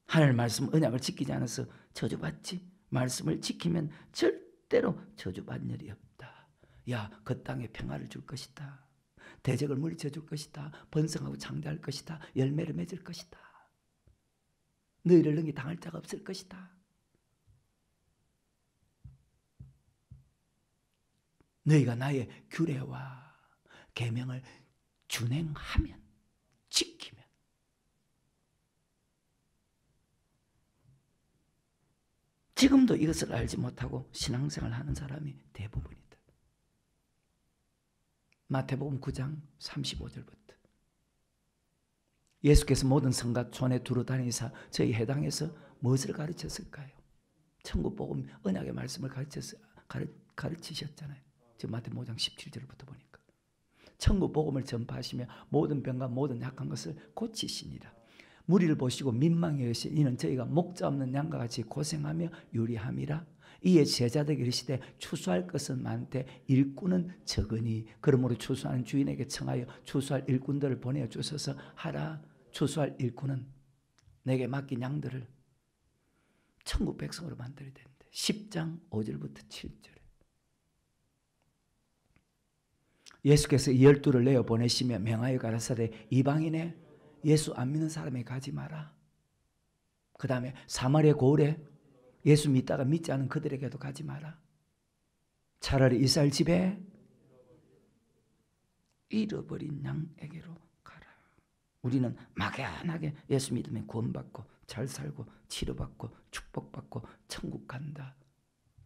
하나님의 말씀 언약을 지키지 않아서 저주받지. 말씀을 지키면 절대로 저주받는 일이 없다. 야, 그 땅에 평화를 줄 것이다. 대적을 물리쳐 줄 것이다. 번성하고 장대할 것이다. 열매를 맺을 것이다. 너희를 능히 당할 자가 없을 것이다. 너희가 나의 규례와 계명을 준행하면, 지키면 지금도 이것을 알지 못하고 신앙생활을 하는 사람이 대부분이다. 마태복음 9장 35절부터 예수께서 모든 성과 촌에 두루 다니사 저희 해당에서 무엇을 가르쳤을까요? 천국복음 언약의 말씀을 가르치셨잖아요. 지금 마태복음 5장 17절부터 보니까 천국복음을 전파하시며 모든 병과 모든 약한 것을 고치시니라. 무리를 보시고 민망해 하시니 이는 저희가 목자 없는 양과 같이 고생하며 유리함이라. 이에 제자들에게 이르시되 추수할 것은 많되 일꾼은 적으니 그러므로 추수하는 주인에게 청하여 추수할 일꾼들을 보내어 주셔서 하라. 추수할 일꾼은 내게 맡긴 양들을 천국 백성으로 만들어야 되는데 10장 5절부터 7절에 예수께서 12를 내어 보내시며 명하여 가라사대 이방인에 예수 안 믿는 사람에 가지 마라. 그 다음에 사마리아 고을에 예수 믿다가 믿지 않은 그들에게도 가지 마라. 차라리 이스라엘 집에 잃어버린 양에게로 가라. 우리는 막연하게 예수 믿으면 구원받고 잘 살고 치료받고 축복받고 천국 간다.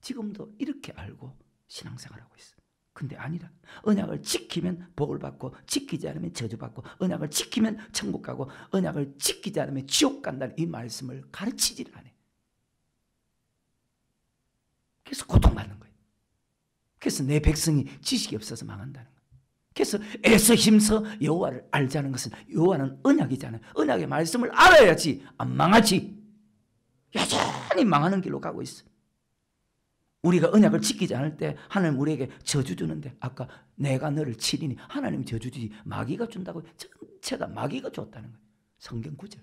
지금도 이렇게 알고 신앙생활하고 있어요. 근데 아니라 언약을 지키면 복을 받고 지키지 않으면 저주받고 언약을 지키면 천국 가고 언약을 지키지 않으면 지옥 간다는 이 말씀을 가르치지를 않아요. 그래서 고통받는 거예요. 그래서 내 백성이 지식이 없어서 망한다는 거예요. 그래서 애써 힘써 여호와를 알자는 것은 여호와는 언약이잖아요. 언약의 말씀을 알아야지 안 망하지. 여전히 망하는 길로 가고 있어요. 우리가 언약을 지키지 않을 때 하나님 우리에게 저주 주는데 아까 내가 너를 치리니 하나님이 저주 주지 마귀가 준다고 전체 다 마귀가 줬다는 거예요. 성경 구절.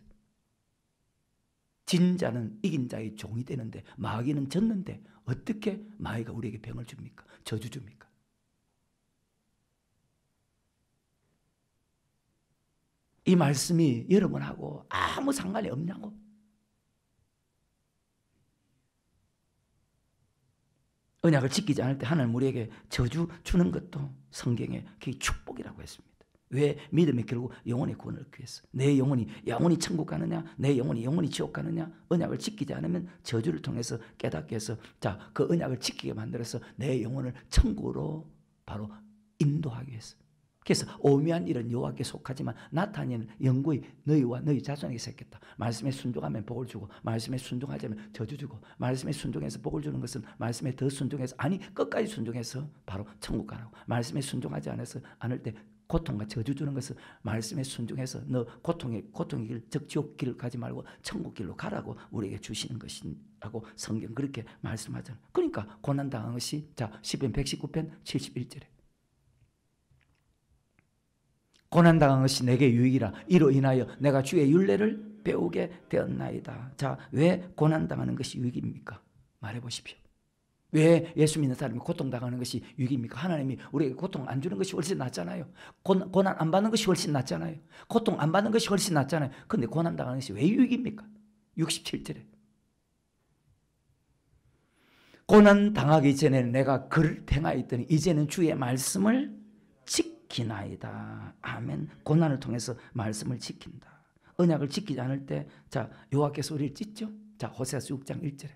진 자는 이긴 자의 종이 되는데 마귀는 졌는데 어떻게 마귀가 우리에게 병을 줍니까? 저주 줍니까? 이 말씀이 여러분하고 아무 상관이 없냐고. 언약을 지키지 않을 때 하나님 우리에게 저주 주는 것도 성경에 그게 축복이라고 했습니다. 왜? 믿음이 결국 영혼의 구원을 얻기 위해서. 내 영혼이 천국 가느냐, 내 영혼이 지옥 가느냐. 언약을 지키지 않으면 저주를 통해서 깨닫게 해서 자, 그 언약을 지키게 만들어서 내 영혼을 천국으로 바로 인도하기 위해서. 그래서 오묘한 일은 여호와께 속하지만 나타난 일은 영구히 너희와 너희 자손에게 있겠다. 말씀에 순종하면 복을 주고 말씀에 순종하지 않으면 저주 주고 말씀에 순종해서 복을 주는 것은 말씀에 더 순종해서 아니 끝까지 순종해서 바로 천국 가라고. 말씀에 순종하지 않을 때 고통과 저주 주는 것은 말씀에 순종해서 너 고통의 길, 즉 지옥 길을 가지 말고 천국 길로 가라고 우리에게 주시는 것이라고 성경 그렇게 말씀하잖아요. 그러니까 고난당한 것이 자 시편 119편 71절에 고난당한 것이 내게 유익이라 이로 인하여 내가 주의 율례를 배우게 되었나이다. 자, 왜 고난당하는 것이 유익입니까? 말해보십시오. 왜 예수 믿는 사람이 고통당하는 것이 유익입니까? 하나님이 우리에게 고통 안 주는 것이 훨씬 낫잖아요. 고난 안 받는 것이 훨씬 낫잖아요. 고통 안 받는 것이 훨씬 낫잖아요. 그런데 고난당하는 것이 왜 유익입니까? 67절에 고난당하기 전에는 내가 그를 행하였더니 이제는 주의 말씀을 지키나이다. 아멘. 고난을 통해서 말씀을 지킨다. 언약을 지키지 않을 때 자 여호와께서 우리를 찢죠. 자 호세아서 6장 1절에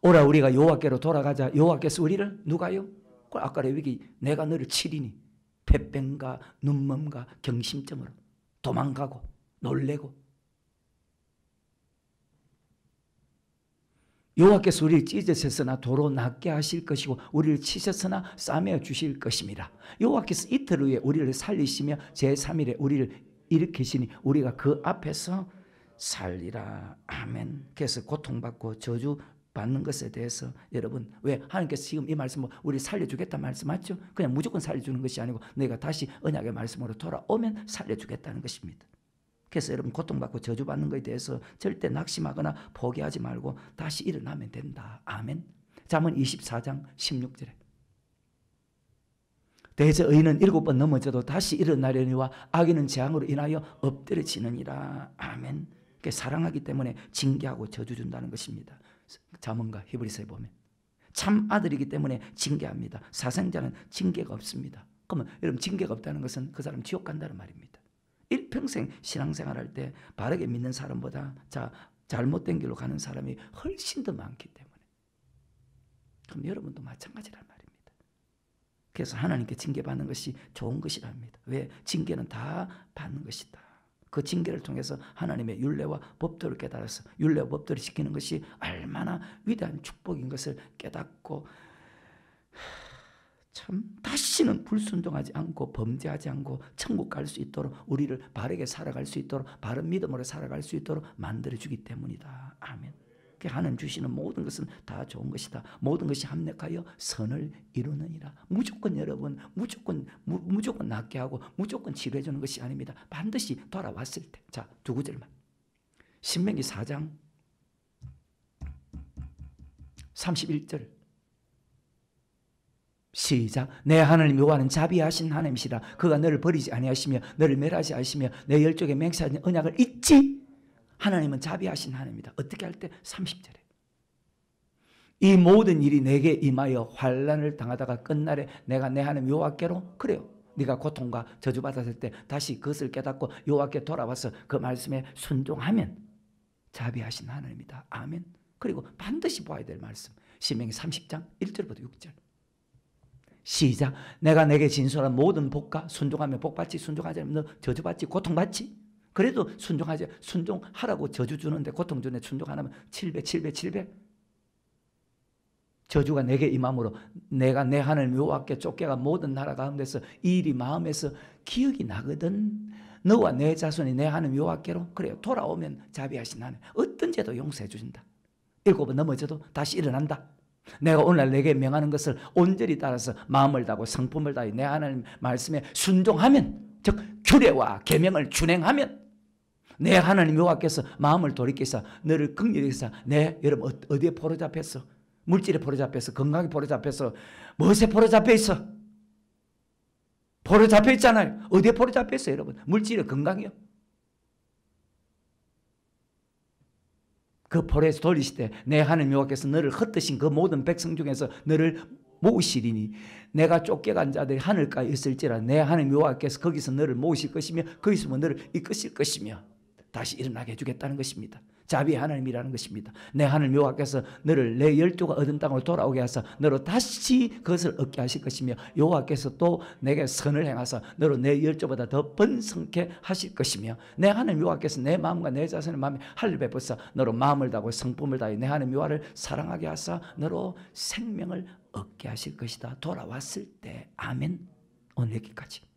오라 우리가 여호와께로 돌아가자. 여호와께서 우리를 누가요? 아까 레위기 내가 너를 치리니 폐병과 눈먼과 경심증으로 도망가고 놀래고 여호와께서 우리를 찢으셨으나 도로 낫게 하실 것이고 우리를 치셨으나 싸매어 주실 것입니다. 여호와께서 이틀 후에 우리를 살리시며 제3일에 우리를 일으키시니 우리가 그 앞에서 살리라. 아멘. 그래서 고통받고 저주 받는 것에 대해서 여러분 왜 하나님께서 지금 이 말씀을 우리 살려주겠다 말씀하죠? 그냥 무조건 살려주는 것이 아니고 너희가 다시 언약의 말씀으로 돌아오면 살려주겠다는 것입니다. 그래서 여러분 고통받고 저주받는 것에 대해서 절대 낙심하거나 포기하지 말고 다시 일어나면 된다. 아멘. 잠언 24장 16절에 대저 의인은 7번 넘어져도 다시 일어나려니와 악인은 재앙으로 인하여 엎드려지느니라. 아멘. 사랑하기 때문에 징계하고 저주 준다는 것입니다. 잠언과 히브리서에 보면 참 아들이기 때문에 징계합니다. 사생자는 징계가 없습니다. 그러면 여러분 징계가 없다는 것은 그 사람 지옥 간다는 말입니다. 일평생 신앙생활할 때 바르게 믿는 사람보다 잘못된 길로 가는 사람이 훨씬 더 많기 때문에 그럼 여러분도 마찬가지란 말입니다. 그래서 하나님께 징계받는 것이 좋은 것이랍니다. 왜? 징계는 다 받는 것이다. 그 징계를 통해서 하나님의 율례와 법도를 깨달아서 율례와 법도를 지키는 것이 얼마나 위대한 축복인 것을 깨닫고 참 다시는 불순종하지 않고 범죄하지 않고 천국 갈 수 있도록 우리를 바르게 살아갈 수 있도록 바른 믿음으로 살아갈 수 있도록 만들어주기 때문이다. 아멘. 하나님 주시는 모든 것은 다 좋은 것이다. 모든 것이 합력하여 선을 이루느니라. 무조건 여러분 무조건 낫게 하고 무조건 치료해 주는 것이 아닙니다. 반드시 돌아왔을 때. 자, 두 구절만. 신명기 4장 31절 시작. 내 하나님 여호와는 자비하신 하나님이시라. 그가 너를 버리지 아니하시며 너를 멸하지 않으시며 내 열조에 맹세하신 언약을 잊지. 하나님은 자비하신 하나님이다. 어떻게 할 때? 30절에 이 모든 일이 내게 임하여 환난을 당하다가 끝날에 내가 내 하나님 여호와께로, 그래요, 네가 고통과 저주받았을 때 다시 그것을 깨닫고 여호와께 돌아와서 그 말씀에 순종하면 자비하신 하나님이다. 아멘. 그리고 반드시 봐야 될 말씀, 신명기 30장 1절부터 6절. 시작. 내가 내게 진술한 모든 복과 순종하면 복받지, 순종하지 않으면 너 저주받지, 고통받지. 그래도 순종하지, 순종하라고 저주 주는데 고통 주는데 순종 안 하면 700, 700, 700. 저주가 내게 임함으로 내가 내 하나님 여호와께 쫓겨가 모든 나라 가운데서 이 일이 마음에서 기억이 나거든. 너와 내 자손이 내 하나님 여호와께로, 그래요, 돌아오면 자비하신 하나님 어떤 죄도 용서해 주신다. 7번 넘어져도 다시 일어난다. 내가 오늘 내게 명하는 것을 온전히 따라서 마음을 다하고 성품을 다해 내 하나님 말씀에 순종하면, 즉 규례와 계명을 준행하면 내 하나님 여호와께서 마음을 돌이켜서 너를 긍휼히 여기사, 여러분 어디에 포로잡혔어? 물질에 포로잡혔어? 건강에 포로잡혔어? 무엇에 포로잡혀 있어? 포로잡혀 있잖아요. 어디에 포로잡혀 있어요, 여러분? 물질에, 건강이요? 그 포로에서 돌리실 때 내 하나님 여호와께서 너를 흩으신 그 모든 백성 중에서 너를 모으시리니 내가 쫓겨간 자들이 하늘가에 있을지라 내 하나님 여호와께서 거기서 너를 모으실 것이며 거기서 너를 이끄실 것이며 다시 일어나게 해주겠다는 것입니다. 자비의 하나님이라는 것입니다. 내 하나님 여호와께서 너를 내 열조가 얻은 땅으로 돌아오게 하사 너로 다시 그것을 얻게 하실 것이며 여호와께서 또 내게 선을 행하사 너로 내 열조보다 더 번성케 하실 것이며 내 하나님 여호와께서 내 마음과 내 자손의 마음에 할례 베푸사 너로 마음을 다하고 성품을 다해 내 하나님 여호와를 사랑하게 하사 너로 생명을 얻게 하실 것이다. 돌아왔을 때. 아멘. 오늘 여기까지.